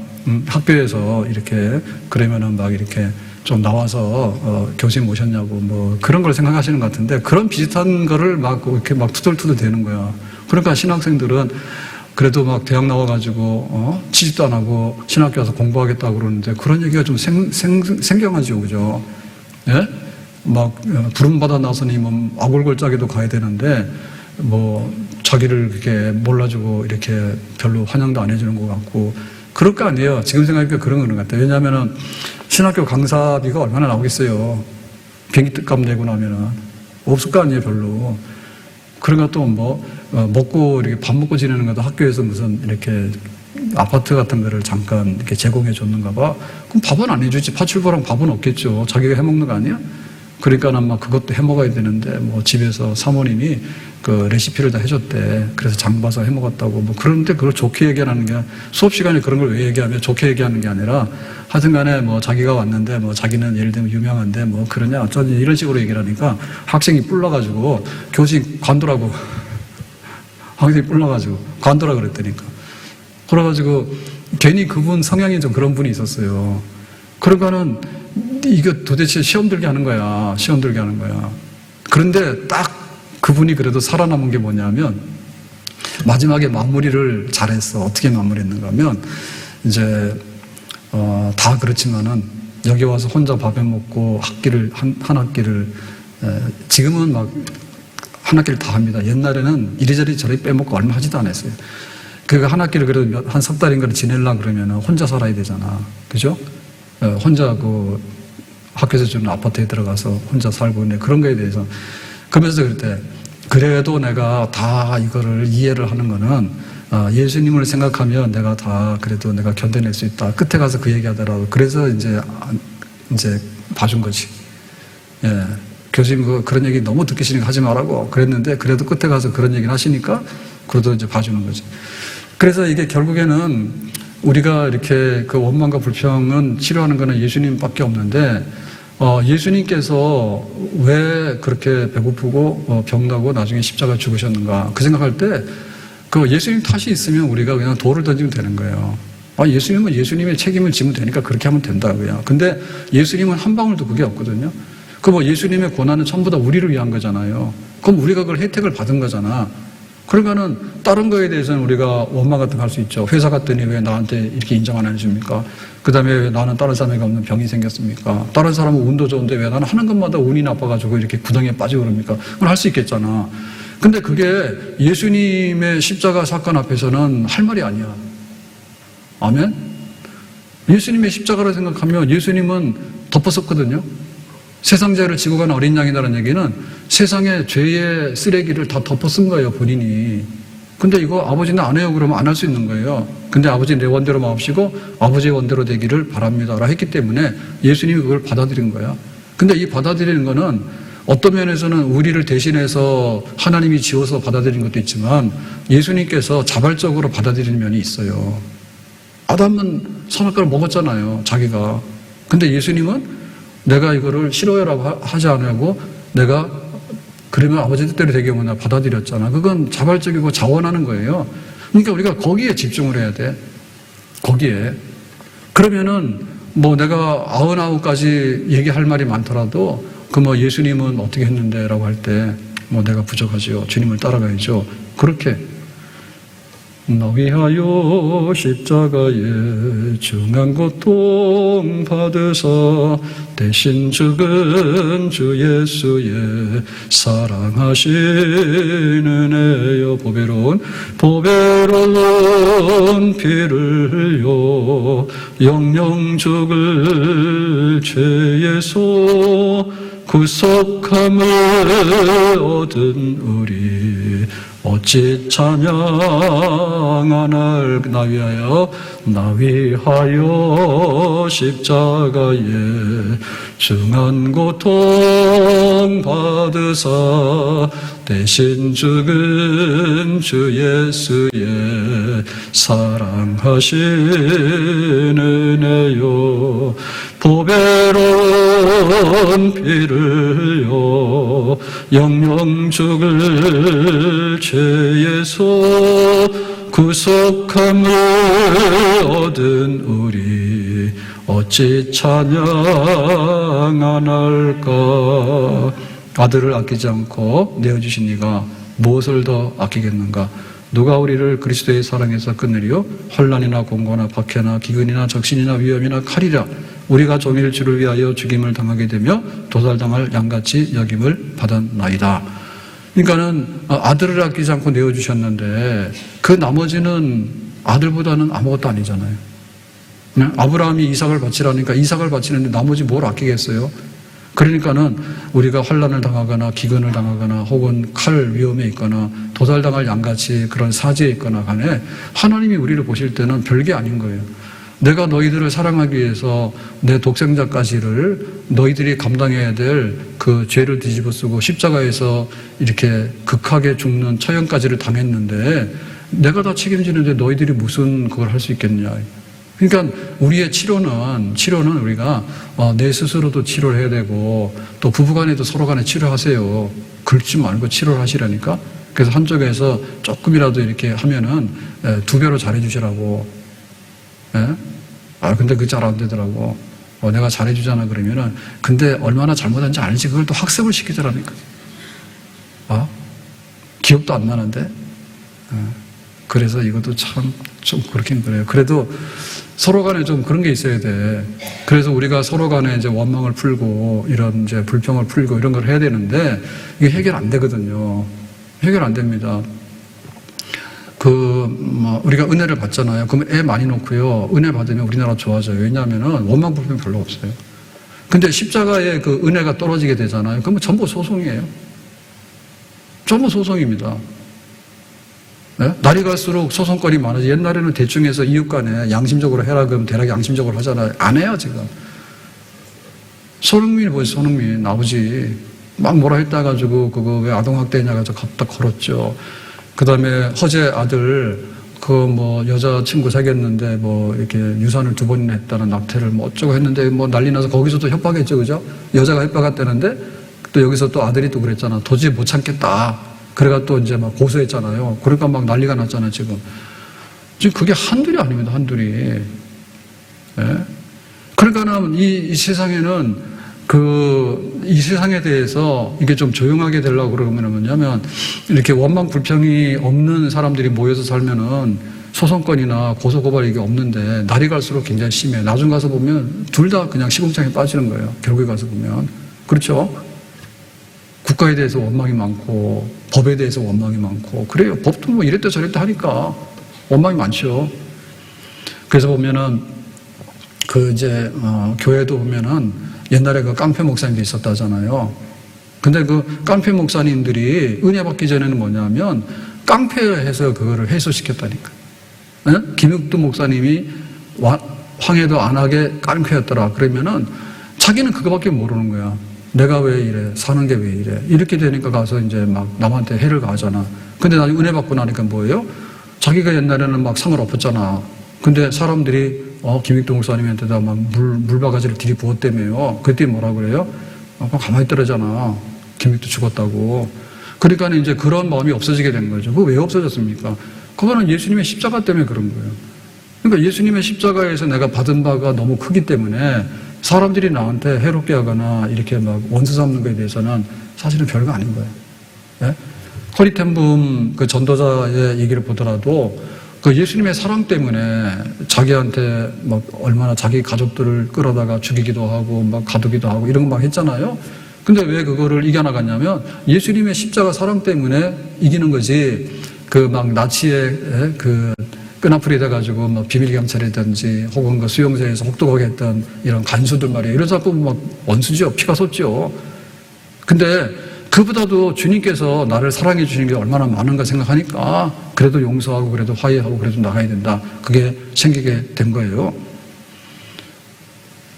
학교에서 이렇게, 그러면은 막 이렇게 좀 나와서, 교수님 오셨냐고, 그런 걸 생각하시는 것 같은데, 그런 비슷한 거를 이렇게 투덜투덜 대는 거야. 그러니까 신학생들은 그래도 대학 나와가지고, 취직도 안 하고 신학교 와서 공부하겠다고 그러는데, 그런 얘기가 좀 생경하죠, 그죠? 예? 부름받아 나서니 아골골짜기도 가야 되는데, 자기를 이렇게 몰라주고 이렇게 별로 환영도 안 해주는 것 같고, 그럴 거 아니에요. 지금 생각해보니까 그런 것 같아요. 왜냐면은 신학교 강사비가 얼마나 나오겠어요. 비행기 값 내고 나면은. 없을 거 아니에요, 별로. 그러니까 또 먹고, 이렇게 밥 먹고 지내는 것도 학교에서 무슨 이렇게 아파트 같은 거를 잠깐 이렇게 제공해 줬는가 봐. 그럼 밥은 안 해주지. 파출부랑 밥은 없겠죠. 자기가 해 먹는 거 아니야? 그러니까 아마 그것도 해 먹어야 되는데, 집에서 사모님이 그 레시피를 다 해줬대. 그래서 장 봐서 해 먹었다고. 그런데 그걸 좋게 얘기하는 게, 수업 시간에 그런 걸 왜 얘기하면 좋게 얘기하는 게 아니라, 하여튼 간에 자기가 왔는데, 자기는 예를 들면 유명한데, 그러냐, 어쩌니, 이런 식으로 얘기를 하니까 학생이 뿔나가지고, 교수님 관두라고. 학생이 뿔나가지고, 관두라 그랬다니까. 그래가지고, 괜히 그분 성향이 좀 그런 분이 있었어요. 그러니까는, 이거 도대체 시험 들게 하는 거야. 시험 들게 하는 거야. 그런데 딱 그분이 그래도 살아남은 게 뭐냐면, 마지막에 마무리를 잘했어. 어떻게 마무리했는가 하면, 이제, 다 그렇지만은, 여기 와서 혼자 밥해 먹고 한 학기를, 지금은 한 학기를 다 합니다. 옛날에는 이리저리 저리 빼먹고 얼마 하지도 않았어요. 그러니까 한 학기를 그래도 한 석 달인가를 지내려고 그러면 혼자 살아야 되잖아. 그죠? 혼자 학교에서 주는 아파트에 들어가서 혼자 살고 있는데 그런 거에 대해서 그러면서 그랬대. 그래도 내가 다 이거를 이해를 하는 거는 예수님을 생각하면 내가 다 그래도 내가 견뎌낼 수 있다. 끝에 가서 그 얘기 하더라도. 그래서 이제 봐준 거지. 예. 교수님 그런 얘기 너무 듣기 싫으니까 하지 말라고 그랬는데 그래도 끝에 가서 그런 얘기를 하시니까 그래도 이제 봐주는 거지. 그래서 이게 결국에는 우리가 이렇게 그 원망과 불평은 치료하는 거는 예수님밖에 없는데, 예수님께서 왜 그렇게 배고프고 병나고 나중에 십자가 죽으셨는가 그 생각할 때 그 예수님 탓이 있으면 우리가 그냥 돌을 던지면 되는 거예요. 예수님은 예수님의 책임을 지면 되니까 그렇게 하면 된다고요. 근데 예수님은 한 방울도 그게 없거든요. 예수님의 고난은 전부 다 우리를 위한 거잖아요. 그럼 우리가 그걸 혜택을 받은 거잖아. 그러니까는 다른 거에 대해서는 우리가 원망 같은 거 할 수 있죠. 회사 갔더니 왜 나한테 이렇게 인정 안 해줍니까? 그 다음에 왜 나는 다른 사람에게 없는 병이 생겼습니까? 다른 사람은 운도 좋은데 왜 나는 하는 것마다 운이 나빠가지고 이렇게 구덩이에 빠지고 그럽니까? 그걸 할 수 있겠잖아. 근데 그게 예수님의 십자가 사건 앞에서는 할 말이 아니야. 아멘? 예수님의 십자가를 생각하면 예수님은 덮었었거든요. 세상 죄를 지고 간 어린 양이라는 얘기는 세상의 죄의 쓰레기를 다 덮어 쓴 거예요, 본인이. 근데 이거 아버지는 안 해요 그러면 안 할 수 있는 거예요. 근데 아버지 내 원대로 마옵시고 아버지의 원대로 되기를 바랍니다 라 했기 때문에 예수님이 그걸 받아들인 거야. 근데 이 받아들이는 거는 어떤 면에서는 우리를 대신해서 하나님이 지어서 받아들인 것도 있지만 예수님께서 자발적으로 받아들이는 면이 있어요. 아담은 선악과를 먹었잖아요, 자기가. 근데 예수님은 내가 이거를 싫어요라고 하지 않으려고 내가 그러면 아버지 뜻대로 되게 하면 나 받아들였잖아. 그건 자발적이고 자원하는 거예요. 그러니까 우리가 거기에 집중을 해야 돼. 거기에. 그러면은 내가 99가지 얘기할 말이 많더라도 예수님은 어떻게 했는데 라고 할 때 내가 부족하지요. 주님을 따라가야죠. 그렇게 나 위하여 십자가에 중한 고통 받으사 대신 죽은 주 예수의 사랑하시는 애여 보배로운 피를 흘려 영영 죽을 죄에서 구속함을 얻은 우리 어찌 찬양하날 나 위하여 나 위하여 십자가에 중한 고통 받으사 대신 죽은 주 예수의 사랑하신 은혜요 보배로운 피를 흘려 영영 죽을 죄에서 구속함을 얻은 우리 어찌 찬양 안 할까. 아들을 아끼지 않고 내어주신 이가 무엇을 더 아끼겠는가. 누가 우리를 그리스도의 사랑에서 끊으리요? 환난이나 공고나 박해나 기근이나 적신이나 위험이나 칼이라. 우리가 종일 주를 위하여 죽임을 당하게 되며 도살당할 양같이 여김을 받았나이다. 그러니까는 아들을 아끼지 않고 내어주셨는데 그 나머지는 아들보다는 아무것도 아니잖아요. 아브라함이 이삭을 바치라니까 이삭을 바치는데 나머지 뭘 아끼겠어요? 그러니까는 우리가 환난을 당하거나 기근을 당하거나 혹은 칼 위험에 있거나 도살당할 양같이 그런 사지에 있거나 간에 하나님이 우리를 보실 때는 별게 아닌 거예요. 내가 너희들을 사랑하기 위해서 내 독생자까지를 너희들이 감당해야 될 그 죄를 뒤집어 쓰고 십자가에서 이렇게 극하게 죽는 처형까지를 당했는데 내가 다 책임지는데 너희들이 무슨 그걸 할 수 있겠냐. 그러니까 우리의 치료는 우리가 내 스스로도 치료를 해야 되고 또 부부간에도 서로 간에 치료하세요. 긁지 말고 치료를 하시라니까. 그래서 한쪽에서 조금이라도 이렇게 하면은 2배로 잘해주시라고. 예? 근데 그게 잘 안 되더라고. 내가 잘해주잖아 그러면은 근데 얼마나 잘못한지 알지 그걸 또 학습을 시키더라니까. 기억도 안 나는데. 그래서 이것도 참 좀 그렇긴 그래요. 그래도 서로 간에 좀 그런 게 있어야 돼. 그래서 우리가 서로 간에 이제 원망을 풀고 이런 이제 불평을 풀고 이런 걸 해야 되는데 이게 해결 안 되거든요. 해결 안 됩니다. 우리가 은혜를 받잖아요. 그럼 애 많이 놓고요. 은혜 받으면 우리나라 좋아져요. 왜냐하면은 원망 불평 별로 없어요. 근데 십자가에 그 은혜가 떨어지게 되잖아요. 그러면 전부 소송이에요. 전부 소송입니다. 네? 날이 갈수록 소송거리 많아져. 옛날에는 대충 해서 이웃 간에 양심적으로 해라 그러면 대략 양심적으로 하잖아요. 안 해요, 지금. 손흥민이 보세요, 손흥민. 아버지. 막 뭐라 했다가지고 그거 왜 아동학대냐 가지고 갖다 걸었죠. 그 다음에 허재 아들, 여자친구 사귀었는데 이렇게 유산을 2번이나 했다는 낙태를 어쩌고 했는데 난리 나서 거기서도 협박했죠, 그죠? 여자가 협박했다는데 또 여기서 또 아들이 또 그랬잖아. 도저히 못 참겠다. 그래가 또 이제 막 고소했잖아요. 그러니까 막 난리가 났잖아요, 지금. 지금 그게 한둘이 아닙니다, 한둘이. 예? 그러니까는 이 세상에는 이 세상에 대해서 이게 좀 조용하게 되려고 그러면 뭐냐면 이렇게 원망 불평이 없는 사람들이 모여서 살면은 소송건이나 고소고발 이게 없는데 날이 갈수록 굉장히 심해요. 나중 가서 보면 둘 다 그냥 시궁창에 빠지는 거예요. 결국에 가서 보면. 그렇죠? 국가에 대해서 원망이 많고 법에 대해서 원망이 많고 그래요. 법도 이랬다 저랬다 하니까 원망이 많죠. 그래서 보면은 교회도 보면은 옛날에 깡패 목사님도 있었다잖아요. 근데 깡패 목사님들이 은혜 받기 전에는 뭐냐면 깡패해서 그거를 해소시켰다니까. 네? 김육두 목사님이 황해도 안하게 깡패였더라. 그러면은 자기는 그거밖에 모르는 거야. 내가 왜 이래? 사는 게 왜 이래? 이렇게 되니까 가서 이제 막 남한테 해를 가하잖아. 근데 나중에 은혜 받고 나니까 뭐예요? 자기가 옛날에는 막 상을 엎었잖아. 근데 사람들이 김익도 목사님한테다 막 물바가지를 들이부었다며요. 그때 뭐라 그래요? 가만히 있더라잖아. 김익도 죽었다고. 그러니까 이제 그런 마음이 없어지게 된 거죠. 그거 왜 없어졌습니까? 그거는 예수님의 십자가 때문에 그런 거예요. 그러니까 예수님의 십자가에서 내가 받은 바가 너무 크기 때문에 사람들이 나한테 해롭게 하거나 이렇게 막 원수 삼는 거에 대해서는 사실은 별거 아닌 거예요. 예? 커리텐붐 전도자의 얘기를 보더라도 예수님의 사랑 때문에 자기한테 막 얼마나 자기 가족들을 끌어다가 죽이기도 하고 막 가두기도 하고 이런 거 막 했잖아요. 근데 왜 그거를 이겨나갔냐면 예수님의 십자가 사랑 때문에 이기는 거지. 막 나치의 끈앞풀이 돼가지고 막 비밀경찰이든지 혹은 수용소에서 혹독하게 했던 이런 간수들 말이에요. 이런 사람 막 원수죠. 피가 솟죠. 근데 그보다도 주님께서 나를 사랑해 주시는 게 얼마나 많은가 생각하니까 그래도 용서하고 그래도 화해하고 그래도 나가야 된다. 그게 생기게 된 거예요.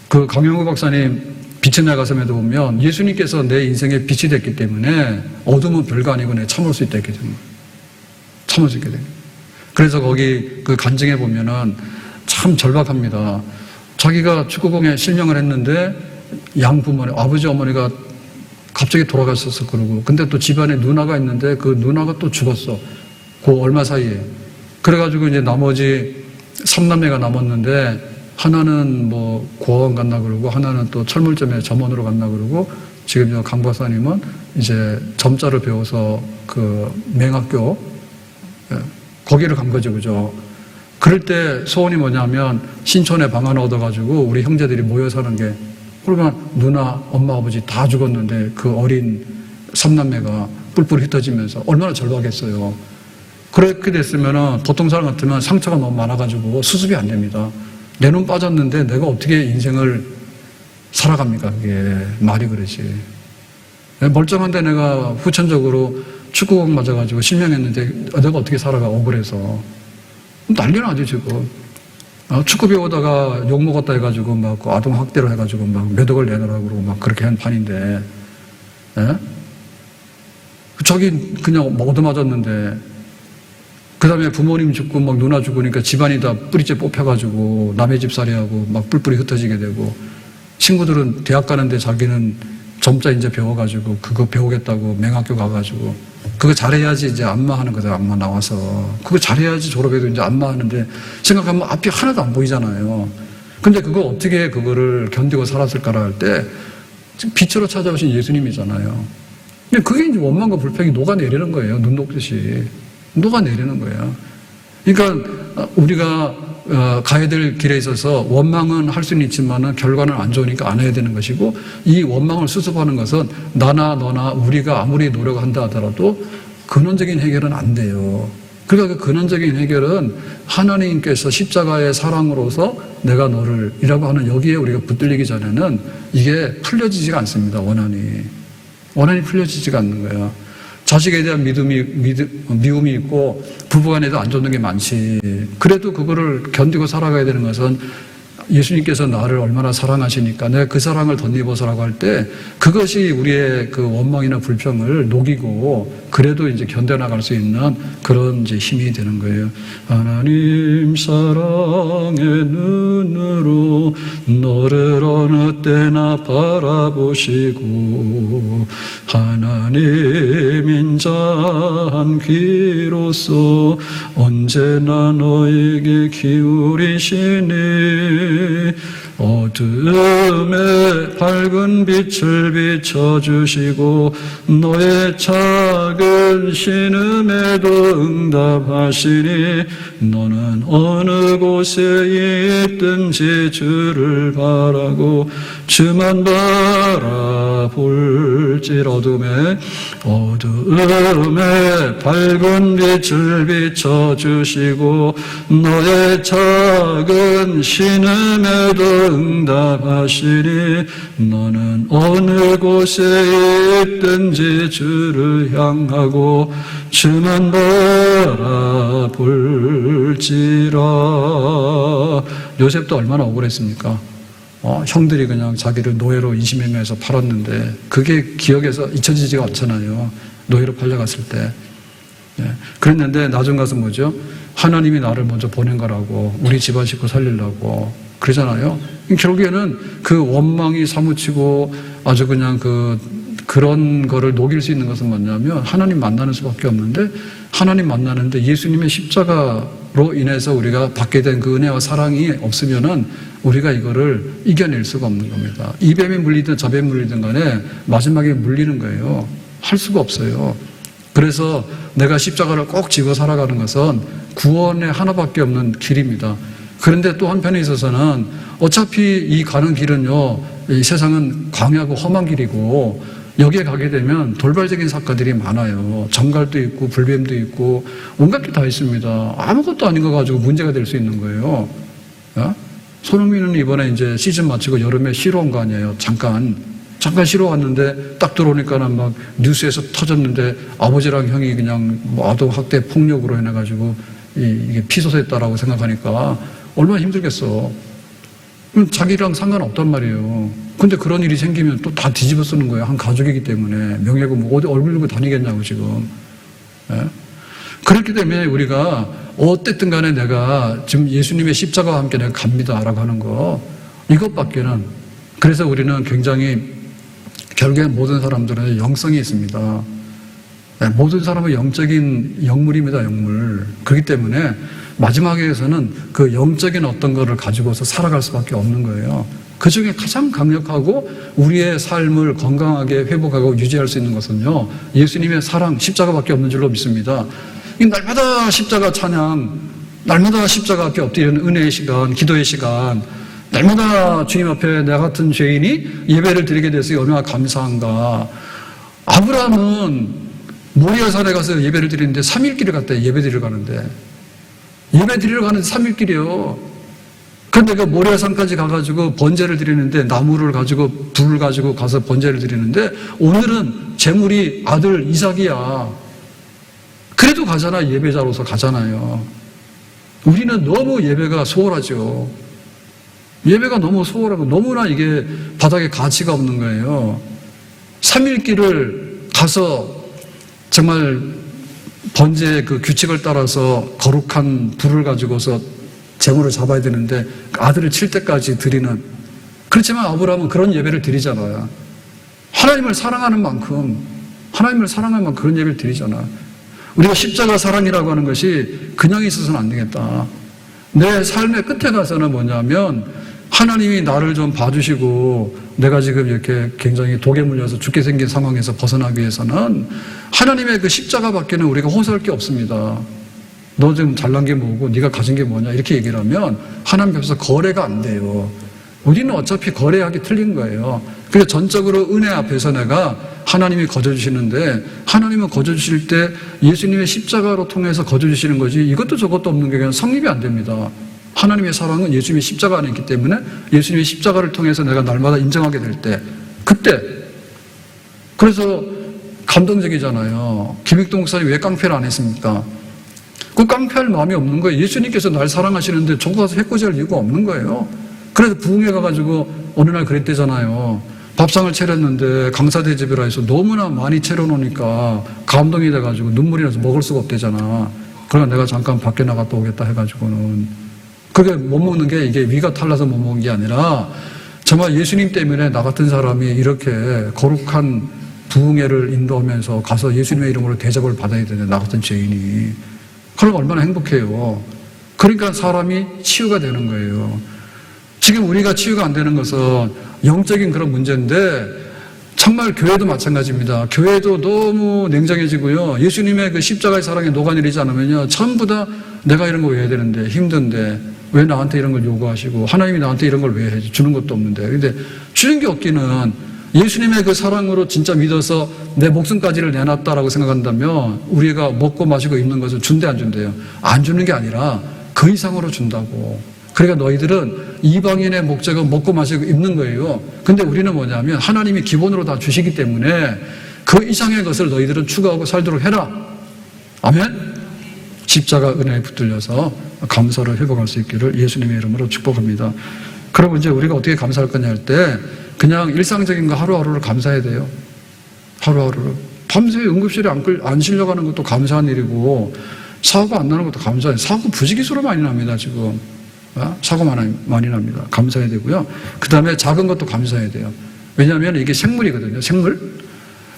그 강영구 박사님 빛의 나가섬에도 보면 예수님께서 내 인생에 빛이 됐기 때문에 어둠은 별거 아니고 내가 참을 수 있다, 이렇게 되는 거예요. 참을 수 있게 돼요. 그래서 거기 그 간증해 보면은 참 절박합니다. 자기가 축구공에 실명을 했는데 양부모님, 아버지 어머니가 갑자기 돌아가셨어, 그러고. 근데 또 집안에 누나가 있는데 그 누나가 또 죽었어. 그 얼마 사이에. 그래가지고 이제 나머지 3남매가 남았는데 하나는 뭐 고아원 갔나 그러고 하나는 또 철물점에 점원으로 갔나 그러고 지금 저 강 박사님은 이제 점자를 배워서 그 맹학교 거기를 간 거죠, 그죠? 그럴 때 소원이 뭐냐면 신촌에 방 하나 얻어가지고 우리 형제들이 모여 사는 게, 그러면 누나, 엄마, 아버지 다 죽었는데 그 어린 3남매가 뿔뿔이 흩어지면서 얼마나 절박했어요. 그렇게 됐으면은 보통 사람 같으면 상처가 너무 많아가지고 수습이 안 됩니다. 내 눈 빠졌는데 내가 어떻게 인생을 살아갑니까? 그게 말이 그러지. 멀쩡한데 내가 후천적으로 축구공 맞아가지고 실명했는데 내가 어떻게 살아가, 억울해서. 난리 나죠, 지금. 축구 배우다가 욕 먹었다 해가지고 막 아동학대로 해가지고 막 몇 억을 내놓으라고 그러고 막 그렇게 한 판인데, 예? 저기 그냥 얻어맞았는데, 그 다음에 부모님 죽고 막 누나 죽으니까 집안이 다 뿌리째 뽑혀가지고 남의 집살이하고 막 뿔뿔이 흩어지게 되고, 친구들은 대학 가는데 자기는 점자 이제 배워가지고 그거 배우겠다고 맹학교 가가지고 그거 잘해야지 이제 안마하는 거죠. 안마 나와서 그거 잘해야지 졸업해도 이제 안마하는데 생각하면 앞이 하나도 안 보이잖아요. 근데 그거 어떻게 그거를 견디고 살았을까라 할 때 빛으로 찾아오신 예수님이잖아요. 근데 그게 이제 원망과 불평이 녹아내리는 거예요. 눈 녹듯이 녹아내리는 거예요. 그러니까 우리가 가야 될 길에 있어서 원망은 할 수는 있지만 결과는 안 좋으니까 안 해야 되는 것이고, 이 원망을 수습하는 것은 나나 너나 우리가 아무리 노력한다 하더라도 근원적인 해결은 안 돼요. 그러니까 그 근원적인 해결은 하나님께서 십자가의 사랑으로서 내가 너를 이라고 하는 여기에 우리가 붙들리기 전에는 이게 풀려지지가 않습니다. 원한이 풀려지지가 않는 거예요. 자식에 대한 미움이 있고 부부간에도 안 좋는 게 많지. 그래도 그거를 견디고 살아가야 되는 것은 예수님께서 나를 얼마나 사랑하시니까 내가 그 사랑을 덧입어서라고 할 때 그것이 우리의 그 원망이나 불평을 녹이고 그래도 이제 견뎌나갈 수 있는 그런 이제 힘이 되는 거예요. 하나님 사랑의 눈으로 너를 어느 때나 바라보시고 하나님 인자한 귀로서 언제나 너에게 기울이시니 어둠에 밝은 빛을 비춰주시고 너의 작은 신음에도 응답하시니 너는 어느 곳에 있든지 주를 바라고 주만 바라볼지라. 어둠에 밝은 빛을 비춰주시고 너의 작은 신음에도 응답하시니 너는 어느 곳에 있든지 주를 향하고 주만 바라볼지라. 요셉도 얼마나 억울했습니까? 형들이 그냥 자기를 노예로 인신매매해서 팔았는데 그게 기억에서 잊혀지지가 않잖아요. 노예로 팔려갔을 때. 예. 그랬는데 나중 가서 뭐죠? 하나님이 나를 먼저 보낸 거라고, 우리 집안 식구 살리려고 그러잖아요. 결국에는 그 원망이 사무치고 아주 그냥 그런 거를 녹일 수 있는 것은 뭐냐면 하나님 만나는 수밖에 없는데, 하나님 만나는데 예수님의 십자가로 인해서 우리가 받게 된 그 은혜와 사랑이 없으면은 우리가 이거를 이겨낼 수가 없는 겁니다. 이 뱀에 물리든 저 뱀에 물리든 간에 마지막에 물리는 거예요. 할 수가 없어요. 그래서 내가 십자가를 꼭 지고 살아가는 것은 구원의 하나밖에 없는 길입니다. 그런데 또 한편에 있어서는 어차피 이 가는 길은요, 이 세상은 광야고 험한 길이고 여기에 가게 되면 돌발적인 사건들이 많아요. 정갈도 있고 불뱀도 있고 온갖 게 다 있습니다. 아무것도 아닌 거 가지고 문제가 될 수 있는 거예요. 손흥민은 이번에 이제 시즌 마치고 여름에 쉬러 온 거 아니에요. 잠깐. 잠깐 쉬러 갔는데 딱 들어오니까는 막 뉴스에서 터졌는데 아버지랑 형이 그냥 뭐 아동학대 폭력으로 해가지고 이게 피소됐다라고 생각하니까 얼마나 힘들겠어. 그럼 자기랑 상관없단 말이에요. 근데 그런 일이 생기면 또 다 뒤집어 쓰는 거예요. 한 가족이기 때문에. 명예고 뭐 어디 얼굴 들고 다니겠냐고 지금. 예? 그렇기 때문에 우리가 어쨌든 간에 내가 지금 예수님의 십자가와 함께 내가 갑니다라고 하는 거 이것밖에는 그래서 우리는 굉장히 결국에 모든 사람들은 영성이 있습니다. 네, 모든 사람은 영적인 영물입니다. 영물. 그렇기 때문에 마지막에서는 그 영적인 어떤 거를 가지고서 살아갈 수밖에 없는 거예요. 그 중에 가장 강력하고 우리의 삶을 건강하게 회복하고 유지할 수 있는 것은요, 예수님의 사랑, 십자가밖에 없는 줄로 믿습니다. 이 날마다 십자가 찬양, 날마다 십자가 앞에 엎드리는 은혜의 시간, 기도의 시간, 날마다 주님 앞에 나 같은 죄인이 예배를 드리게 돼서 얼마나 감사한가. 아브라함은 모리아산에 가서 예배를 드리는데 3일길을 갔대. 예배 드리러 가는데. 예배 드리러 가는데 3일길이요. 그런데 그 모리아산까지 가가지고 번제를 드리는데 나무를 가지고 불을 가지고 가서 번제를 드리는데 오늘은 제물이 아들 이삭이야. 그래도 가잖아. 예배자로서 가잖아요. 우리는 너무 예배가 소홀하죠. 예배가 너무 소홀하고 너무나 이게 바닥에 가치가 없는 거예요. 3일길을 가서 정말 번제의 그 규칙을 따라서 거룩한 불을 가지고서 제물을 잡아야 되는데 아들을 칠 때까지 드리는. 그렇지만 아브라함은 그런 예배를 드리잖아요. 하나님을 사랑하는 만큼 그런 예배를 드리잖아. 우리가 십자가 사랑이라고 하는 것이 그냥 있어서는 안 되겠다. 내 삶의 끝에 가서는 뭐냐면 하나님이 나를 좀 봐주시고 내가 지금 이렇게 굉장히 독에 물려서 죽게 생긴 상황에서 벗어나기 위해서는 하나님의 그 십자가밖에는 우리가 호소할 게 없습니다. 너 지금 잘난 게 뭐고 네가 가진 게 뭐냐 이렇게 얘기를 하면 하나님 앞에서 거래가 안 돼요. 우리는 어차피 거래하기 틀린 거예요. 그래서 전적으로 은혜 앞에서 내가 하나님이 거저주시는데 하나님은 거저주실 때 예수님의 십자가로 통해서 거저주시는 거지 이것도 저것도 없는 게 그냥 성립이 안 됩니다. 하나님의 사랑은 예수님의 십자가 안에 있기 때문에 예수님의 십자가를 통해서 내가 날마다 인정하게 될 때 그때 그래서 감동적이잖아요. 김익동 목사님 왜 깡패를 안 했습니까? 그 깡패할 마음이 없는 거예요. 예수님께서 날 사랑하시는데 저거 가서 해코지할 이유가 없는 거예요. 그래서 부흥회 가가지고 어느 날 그랬대잖아요. 밥상을 차렸는데 강사대접이라 해서 너무나 많이 차려놓으니까 감동이 돼가지고 눈물이 나서 먹을 수가 없대잖아. 그러니까 내가 잠깐 밖에 나갔다 오겠다 해가지고는 그게 못 먹는 게 이게 위가 탈라서 못 먹는 게 아니라 정말 예수님 때문에 나 같은 사람이 이렇게 거룩한 부흥회를 인도하면서 가서 예수님의 이름으로 대접을 받아야 되는데 나 같은 죄인이 그럼 얼마나 행복해요. 그러니까 사람이 치유가 되는 거예요. 지금 우리가 치유가 안 되는 것은 영적인 그런 문제인데 정말 교회도 마찬가지입니다. 교회도 너무 냉정해지고요. 예수님의 그 십자가의 사랑에 녹아내리지 않으면요. 전부 다 내가 이런 거 왜 해야 되는데 힘든데 왜 나한테 이런 걸 요구하시고 하나님이 나한테 이런 걸 왜 해 주는 것도 없는데 근데 주는 게 없기는 예수님의 그 사랑으로 진짜 믿어서 내 목숨까지를 내놨다라고 생각한다면 우리가 먹고 마시고 입는 것을 준대 안 준대요? 안 주는 게 아니라 그 이상으로 준다고. 그러니까 너희들은 이방인의 목적은 먹고 마시고 입는 거예요. 근데 우리는 뭐냐면 하나님이 기본으로 다 주시기 때문에 그 이상의 것을 너희들은 추구하고 살도록 해라. 아멘? 십자가 은혜에 붙들려서 감사를 회복할 수 있기를 예수님의 이름으로 축복합니다. 그러면 이제 우리가 어떻게 감사할 거냐 할 때 그냥 일상적인 거 하루하루를 감사해야 돼요. 하루하루를. 밤새 응급실에 안 실려가는 것도 감사한 일이고 사고 안 나는 것도 감사해요. 사고 부지기수로 많이 납니다. 지금. 사고 많이 납니다. 감사해야 되고요. 그 다음에 작은 것도 감사해야 돼요. 왜냐하면 이게 생물이거든요. 생물.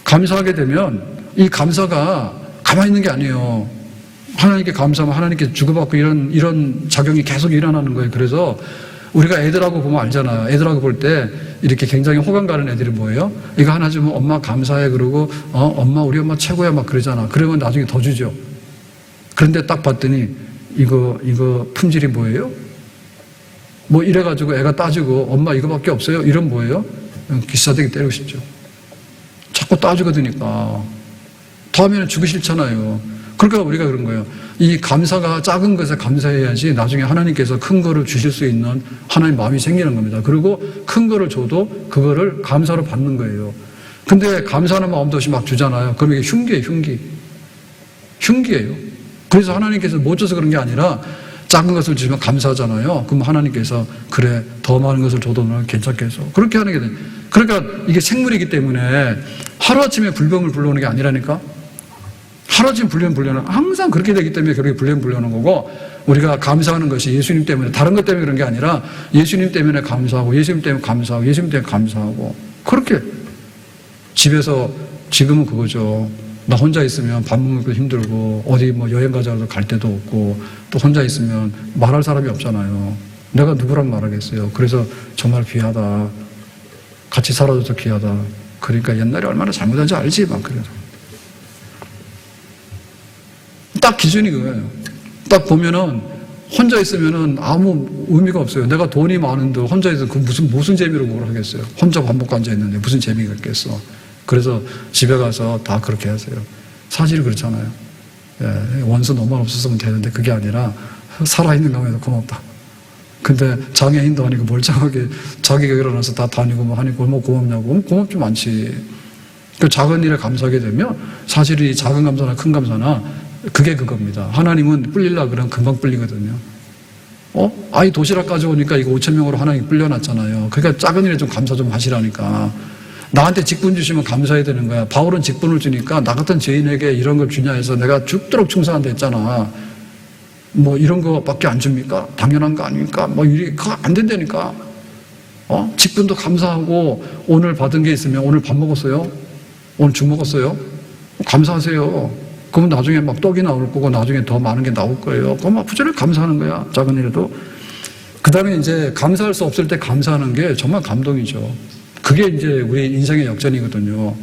감사하게 되면 이 감사가 가만히 있는 게 아니에요. 하나님께 감사하면 하나님께 주고받고 이런 작용이 계속 일어나는 거예요. 그래서 우리가 애들하고 보면 알잖아요. 애들하고 볼 때 이렇게 굉장히 호감 가는 애들이 뭐예요? 이거 하나 주면 엄마 감사해 그러고 엄마 우리 엄마 최고야 막 그러잖아. 그러면 나중에 더 주죠. 그런데 딱 봤더니 이거 품질이 뭐예요? 뭐 이래가지고 애가 따지고 엄마 이거밖에 없어요? 이런 뭐예요? 기싸대기 때리고 싶죠. 자꾸 따지거드니까 다음에는 주기 싫잖아요. 그러니까 우리가 그런 거예요. 이 감사가 작은 것에 감사해야지 나중에 하나님께서 큰 거를 주실 수 있는 하나님 마음이 생기는 겁니다. 그리고 큰 거를 줘도 그거를 감사로 받는 거예요. 근데 감사하는 마음도 없이 막 주잖아요. 그럼 이게 흉기예요, 흉기. 흉기예요. 그래서 하나님께서 못 줘서 그런 게 아니라 작은 것을 주시면 감사하잖아요. 그럼 하나님께서 그래 더 많은 것을 줘도 너는 괜찮겠어. 그렇게 하는 게 돼. 그러니까 이게 생물이기 때문에 하루아침에 불병을 불러오는 게 아니라니까. 하루아침에 불륜 불려는 항상 그렇게 되기 때문에 결국에 불륜 불려는 거고 우리가 감사하는 것이 예수님 때문에 다른 것 때문에 그런 게 아니라 예수님 때문에 감사하고 예수님 때문에 감사하고 예수님 때문에 감사하고 그렇게 집에서 지금은 그거죠. 나 혼자 있으면 밥 먹는 것도 힘들고 어디 뭐 여행 가자고 갈 데도 없고 또 혼자 있으면 말할 사람이 없잖아요. 내가 누구랑 말하겠어요. 그래서 정말 귀하다. 같이 살아줘서 귀하다. 그러니까 옛날에 얼마나 잘못한지 알지 막 그래서. 딱 기준이 그거예요. 딱 보면은 혼자 있으면은 아무 의미가 없어요. 내가 돈이 많은데 혼자 있어서 그 무슨 재미로 뭘 하겠어요. 혼자 밥 먹고 앉아 있는데 무슨 재미가 있겠어. 그래서 집에 가서 다 그렇게 하세요. 사실이 그렇잖아요. 예, 원수 너만 없었으면 되는데 그게 아니라 살아있는 감에도 고맙다. 근데 장애인도 아니고 멀쩡하게 자기가 일어나서 다 다니고 뭐 하니까 뭐 고맙냐고. 고맙지 많지. 그 작은 일에 감사하게 되면 사실 이 작은 감사나 큰 감사나 그게 그겁니다. 하나님은 뿔리려고 그러면 금방 뿔리거든요. 아이 도시락 가져오니까 이거 5,000명으로 하나님 불려놨잖아요. 그러니까 작은 일에 좀 감사 좀 하시라니까. 나한테 직분 주시면 감사해야 되는 거야. 바울은 직분을 주니까 나 같은 죄인에게 이런 걸 주냐 해서 내가 죽도록 충성한다 했잖아. 뭐 이런 거밖에 안 줍니까? 당연한 거 아닙니까? 뭐 그거 안 된다니까. 직분도 감사하고 오늘 받은 게 있으면 오늘 밥 먹었어요? 오늘 죽 먹었어요? 감사하세요. 그러면 나중에 막 떡이 나올 거고 나중에 더 많은 게 나올 거예요. 그럼 막 부지런히 감사하는 거야. 작은 일에도. 그 다음에 이제 감사할 수 없을 때 감사하는 게 정말 감동이죠. 그게 이제 우리 인생의 역전이거든요.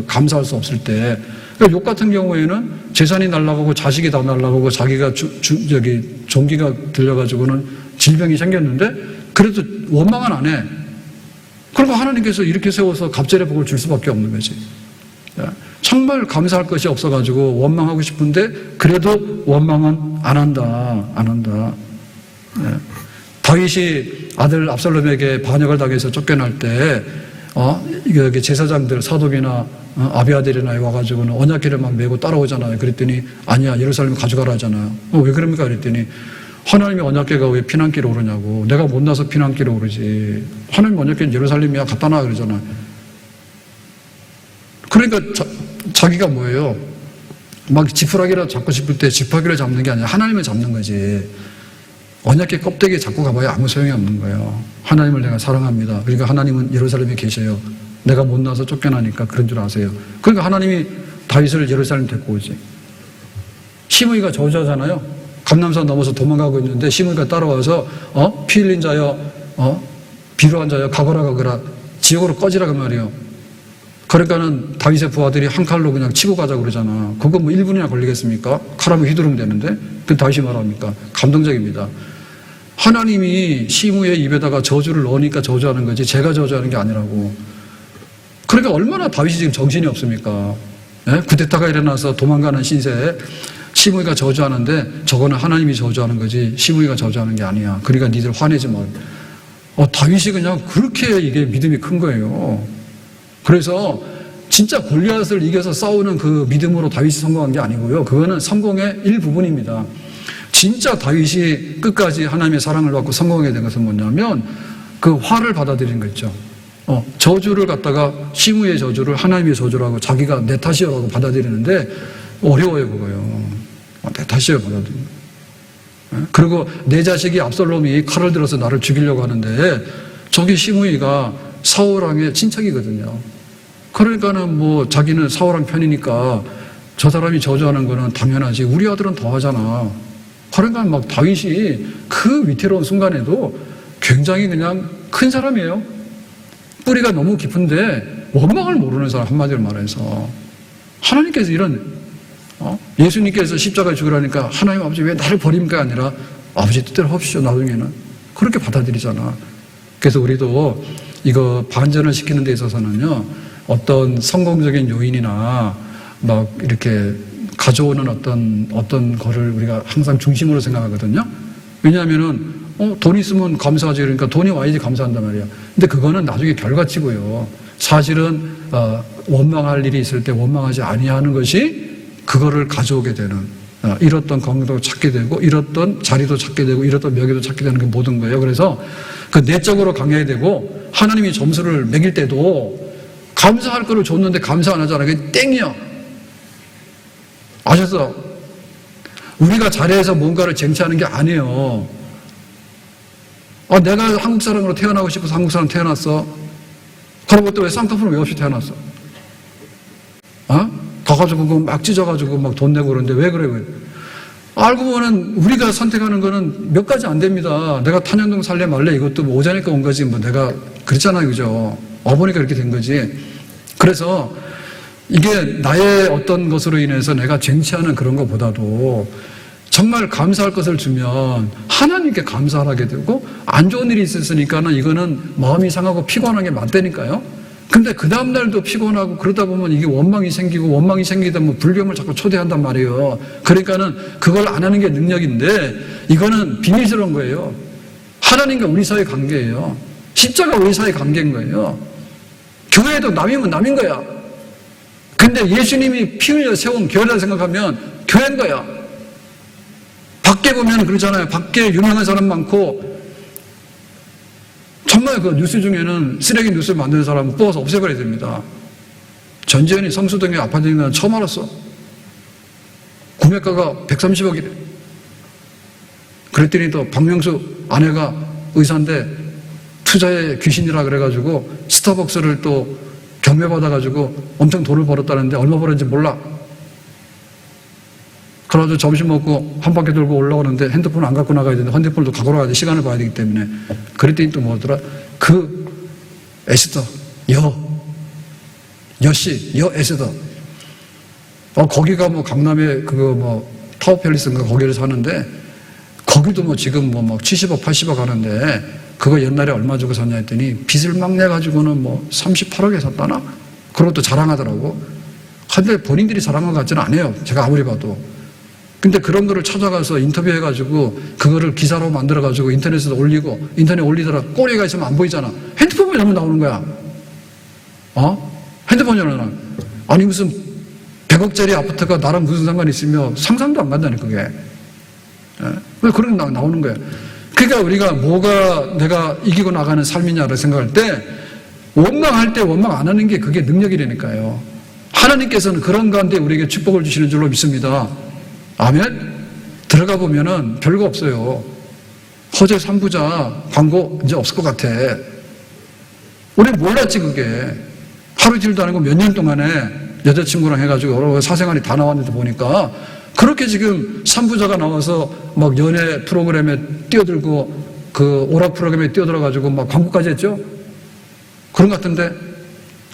감사할 수 없을 때. 그러니까 욕 같은 경우에는 재산이 날라가고 자식이 다 날라가고 자기가 종기가 들려가지고는 질병이 생겼는데 그래도 원망은 안 해. 그리고 하나님께서 이렇게 세워서 갑절의 복을 줄 수밖에 없는 거지. 정말 감사할 것이 없어가지고 원망하고 싶은데 그래도 원망은 안 한다. 다윗이 아들 압살롬에게 반역을 당해서 쫓겨날 때 여기 제사장들 사독이나 아비아들이나 와가지고는 언약궤를 막 메고 따라오잖아요. 그랬더니 아니야 예루살렘 가져가라 하잖아요. 왜 그럽니까? 그랬더니 하나님의 언약궤가 왜 피난길에 오르냐고. 내가 못나서 피난길에 오르지. 하나님 언약궤는 예루살렘이야 갖다 놔 그러잖아요. 그러니까 자기가 뭐예요? 막 지푸라기라도 잡고 싶을 때 지푸라기를 잡는 게 아니라 하나님을 잡는 거지. 언약궤 껍데기에 잡고 가봐야 아무 소용이 없는 거예요. 하나님을 내가 사랑합니다. 그러니까 하나님은 예루살렘에 계셔요. 내가 못 나서 쫓겨나니까 그런 줄 아세요. 그러니까 하나님이 다윗을 예루살렘 데리고 오지. 시므이가 저주하잖아요. 감람산 넘어서 도망가고 있는데 시므이가 따라와서 피 흘린 자여 비루한 자여 가거라 지옥으로 꺼지라 그 말이에요. 그러니까는 다윗의 부하들이 한 칼로 그냥 치고 가자 그러잖아. 그거 뭐 1분이나 걸리겠습니까? 칼하면 휘두르면 되는데. 그 다윗이 말합니까? 감동적입니다. 하나님이 시므의 입에다가 저주를 넣으니까 저주하는 거지 제가 저주하는 게 아니라고. 그러니까 얼마나 다윗이 지금 정신이 없습니까? 네? 쿠데타가 일어나서 도망가는 신세에 시므이가 저주하는데 저거는 하나님이 저주하는 거지 시므이가 저주하는 게 아니야. 그러니까 니들 화내지 마. 다윗이 그냥 그렇게 이게 믿음이 큰 거예요. 그래서 진짜 골리앗을 이겨서 싸우는 그 믿음으로 다윗이 성공한 게 아니고요. 그거는 성공의 일부분입니다. 진짜 다윗이 끝까지 하나님의 사랑을 받고 성공하게 된 것은 뭐냐면 그 화를 받아들이는 거 있죠. 저주를 갖다가 시므의 저주를 하나님의 저주라고 자기가 내 탓이라고 받아들이는데 어려워요 그거요. 내 탓이에요 받아들이는. 그리고 내 자식이 압살롬이 칼을 들어서 나를 죽이려고 하는데 저기 시므이가 사울왕의 친척이거든요. 그러니까는 뭐 자기는 사울왕 편이니까 저 사람이 저주하는 거는 당연하지. 우리 아들은 더 하잖아. 그러니까 막 다윗이 그 위태로운 순간에도 굉장히 그냥 큰 사람이에요. 뿌리가 너무 깊은데 원망을 모르는 사람 한마디로 말해서 하나님께서 이런 예수님께서 십자가에 죽으라니까 하나님 아버지 왜 나를 버립니까 아니라 아버지 뜻대로 합시오 나중에는 그렇게 받아들이잖아. 그래서 우리도 이거 반전을 시키는 데 있어서는요 어떤 성공적인 요인이나 막 이렇게 가져오는 어떤 거를 우리가 항상 중심으로 생각하거든요. 왜냐하면은 돈 있으면 감사하지, 그러니까 돈이 와야지 감사한단 말이야. 근데 그거는 나중에 결과치고요. 사실은 원망할 일이 있을 때 원망하지 아니하는 것이 그거를 가져오게 되는, 잃었던 건강도 찾게 되고, 잃었던 자리도 찾게 되고, 잃었던 명예도 찾게 되는 게 모든 거예요. 그래서 그 내적으로 강해야 되고, 하나님이 점수를 매길 때도 감사할 거를 줬는데 감사 안 하잖아. 그게 땡이야. 아셨어? 우리가 자리에서 뭔가를 쟁취하는 게 아니에요. 내가 한국 사람으로 태어나고 싶어서 한국 사람 태어났어. 그러고 또 왜 쌍꺼풀을 왜 없이 태어났어? 가가지고 막 찢어가지고 막 돈 내고 그러는데 왜 그래? 알고 보면 우리가 선택하는 거는 몇 가지 안 됩니다. 내가 탄현동 살래 말래 이것도 뭐 오자니까 온 거지. 뭐 내가 그랬잖아요. 그죠? 와보니까 이렇게 된 거지. 그래서 이게 나의 어떤 것으로 인해서 내가 쟁취하는 그런 것보다도 정말 감사할 것을 주면 하나님께 감사하게 되고, 안 좋은 일이 있었으니까는 이거는 마음이 상하고 피곤한 게 맞다니까요. 근데 그 다음날도 피곤하고 그러다 보면 이게 원망이 생기고, 원망이 생기다 보면 불병을 자꾸 초대한단 말이에요. 그러니까는 그걸 안 하는 게 능력인데, 이거는 비밀스러운 거예요. 하나님과 우리 사이의 관계예요. 십자가 우리 사이의 관계인 거예요. 교회도 남이면 남인 거야. 근데 예수님이 피 흘려 세운 교회라 생각하면 교회인 거야. 밖에 보면 그러잖아요. 밖에 유명한 사람 많고, 정말 그 뉴스 중에는 쓰레기 뉴스 만드는 사람 뽑아서 없애버려야 됩니다. 전지현이 성수동에 아파트 있는 건 처음 알았어. 구매가가 130억이래. 그랬더니 또 박명수 아내가 의사인데 투자의 귀신이라 그래가지고 스타벅스를 또 경매받아가지고 엄청 돈을 벌었다는데 얼마 벌었는지 몰라. 그래가지고 점심 먹고 한 바퀴 돌고 올라오는데 핸드폰을 안 갖고 나가야 되는데 핸드폰도 갖고 나가야 돼. 시간을 봐야 되기 때문에. 그랬더니 또 뭐더라? 그 에스더, 여씨, 에스더. 거기가 뭐 강남에 그거 뭐 타워팰리스인가 거기를 사는데, 거기도 뭐 지금 뭐 막 70억, 80억 하는데, 그거 옛날에 얼마 주고 샀냐 했더니 빚을 막 내가지고는 뭐 38억에 샀다나? 그런 것도 자랑하더라고. 근데 본인들이 자랑한 것 같지는 않아요. 제가 아무리 봐도. 근데 그런 거를 찾아가서 인터뷰해가지고 그거를 기사로 만들어가지고 인터넷에 올리고, 인터넷에 올리더라. 꼬리가 있으면 안 보이잖아. 핸드폰만 열면 나오는 거야. 핸드폰 열면. 아니 무슨 100억짜리 아파트가 나랑 무슨 상관이 있으며 상상도 안 간다니 그게. 왜 그런 게 나오는 거야. 그러니까 우리가 뭐가 내가 이기고 나가는 삶이냐를 생각할 때, 원망할 때 원망 안 하는 게 그게 능력이라니까요. 하나님께서는 그런 가운데 우리에게 축복을 주시는 줄로 믿습니다. 아멘? 들어가 보면은 별거 없어요. 허재 3부자 광고 이제 없을 것 같아. 우리 몰랐지 그게. 하루 이틀도 아니고 몇 년 동안에 여자친구랑 해가지고 여러 사생활이 다 나왔는데 보니까 그렇게 지금 3부자가 나와서 막 연애 프로그램에 뛰어들고 그 오락 프로그램에 뛰어들어가지고 막 광고까지 했죠? 그런 것 같은데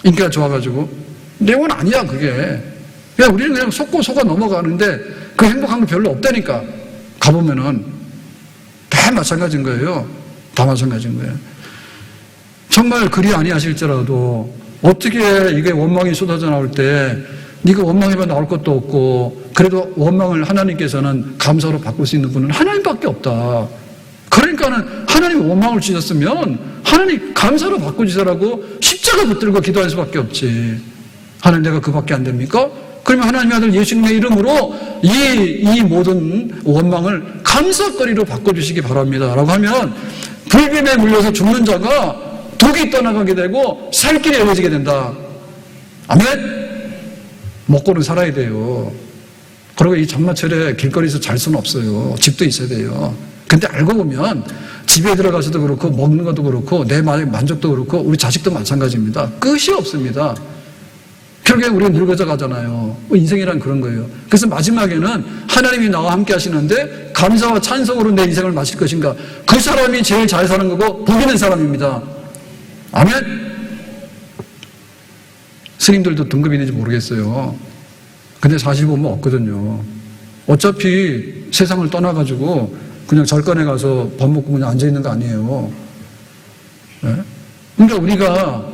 인기가 좋아가지고. 내용은 아니야 그게. 그냥 우리는 그냥 속고 넘어가는데 그 행복한 거 별로 없다니까. 가보면은 다 마찬가지인 거예요. 다 마찬가지인 거예요. 정말 그리 아니하실지라도 어떻게 이게 원망이 쏟아져 나올 때 네가 원망해봐 나올 것도 없고, 그래도 원망을 하나님께서는 감사로 바꿀 수 있는 분은 하나님밖에 없다. 그러니까는 하나님이 원망을 주셨으면 하나님 감사로 바꿔주세요라고 십자가 붙들고 기도할 수밖에 없지. 하나님 내가 그밖에 안 됩니까? 그러면 하나님의 아들 예수님의 이름으로 이 모든 원망을 감사거리로 바꿔주시기 바랍니다. 라고 하면 불뱀에 물려서 죽는 자가 독이 떠나가게 되고 살 길이 열어지게 된다. 아멘? 먹고는 살아야 돼요. 그리고 이 장마철에 길거리에서 잘 수는 없어요. 집도 있어야 돼요. 근데 알고 보면 집에 들어가서도 그렇고 먹는 것도 그렇고 내 만족도 그렇고 우리 자식도 마찬가지입니다. 끝이 없습니다. 결국에 우리가 늙어져 가잖아요. 인생이란 그런 거예요. 그래서 마지막에는 하나님이 나와 함께 하시는데 감사와 찬송으로 내 인생을 마실 것인가. 그 사람이 제일 잘 사는 거고 복 있는 사람입니다. 아멘? 스님들도 등급이 있는지 모르겠어요. 근데 사실 보면 없거든요. 어차피 세상을 떠나가지고 그냥 절간에 가서 밥 먹고 그냥 앉아있는 거 아니에요. 네? 그러니까 우리가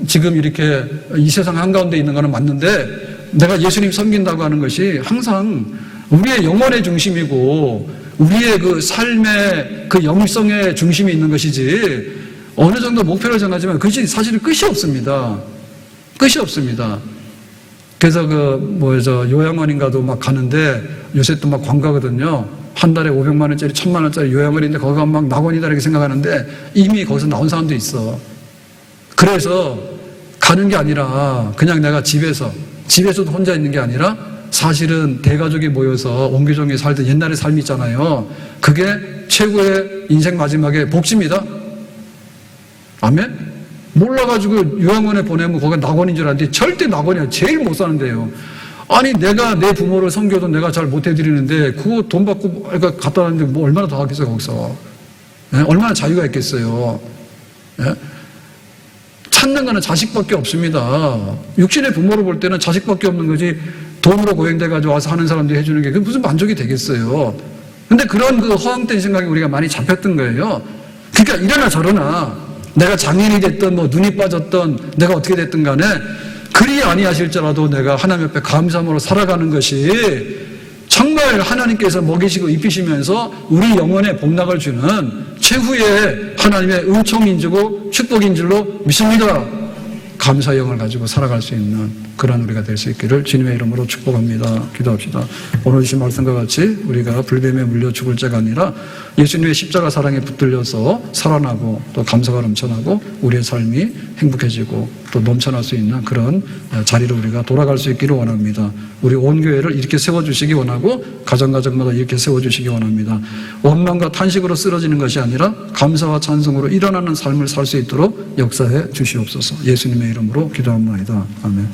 지금 이렇게 이 세상 한가운데 있는 거는 맞는데 내가 예수님 섬긴다고 하는 것이 항상 우리의 영혼의 중심이고 우리의 그 삶의 그 영성의 중심이 있는 것이지 어느 정도 목표를 정하지만 그것이 사실은 끝이 없습니다. 끝이 없습니다. 그래서 요양원인가도 막 가는데 요새 또 막 광가거든요. 한 달에 500만 원짜리 1000만 원짜리 요양원인데 거기가 막 낙원이다 이렇게 생각하는데 이미 거기서 나온 사람도 있어. 그래서 가는 게 아니라 그냥 내가 집에서도 혼자 있는 게 아니라 사실은 대가족이 모여서 옹기종기 살던 옛날의 삶이 있잖아요. 그게 최고의 인생 마지막의 복지입니다. 아멘? 몰라가지고 요양원에 보내면 거기가 낙원인 줄 알았는데 절대 낙원이야. 제일 못 사는데요. 아니 내가 내 부모를 섬겨도 내가 잘 못해드리는데 그거 돈 받고 갖다 놨는데 뭐 얼마나 더 하겠어요 거기서. 예? 얼마나 자유가 있겠어요. 예? 찾는 거는 자식밖에 없습니다. 육신의 부모를 볼 때는 자식밖에 없는 거지 돈으로 고용돼가지고 와서 하는 사람들이 해주는 게 그게 무슨 만족이 되겠어요. 근데 그런 그 허황된 생각이 우리가 많이 잡혔던 거예요. 그러니까 이러나 저러나 내가 장애인이 됐던 뭐 눈이 빠졌던 내가 어떻게 됐든 간에 그리 아니하실지라도 내가 하나님 옆에 감사함으로 살아가는 것이 정말 하나님께서 먹이시고 입히시면서 우리 영혼에 복락을 주는 최후의 하나님의 은총인 줄고 축복인 줄로 믿습니다. 감사의 영을 가지고 살아갈 수 있는 그런 우리가 될 수 있기를 주님의 이름으로 축복합니다. 기도합시다. 오늘 주신 말씀과 같이 우리가 불뱀에 물려 죽을 자가 아니라 예수님의 십자가 사랑에 붙들려서 살아나고 또 감사가 넘쳐나고 우리의 삶이 행복해지고 또 넘쳐날 수 있는 그런 자리로 우리가 돌아갈 수 있기를 원합니다. 우리 온 교회를 이렇게 세워주시기 원하고 가정마다 이렇게 세워주시기 원합니다. 원망과 탄식으로 쓰러지는 것이 아니라 감사와 찬송으로 일어나는 삶을 살 수 있도록 역사해 주시옵소서. 예수님의 이름으로 기도합니다. 아멘.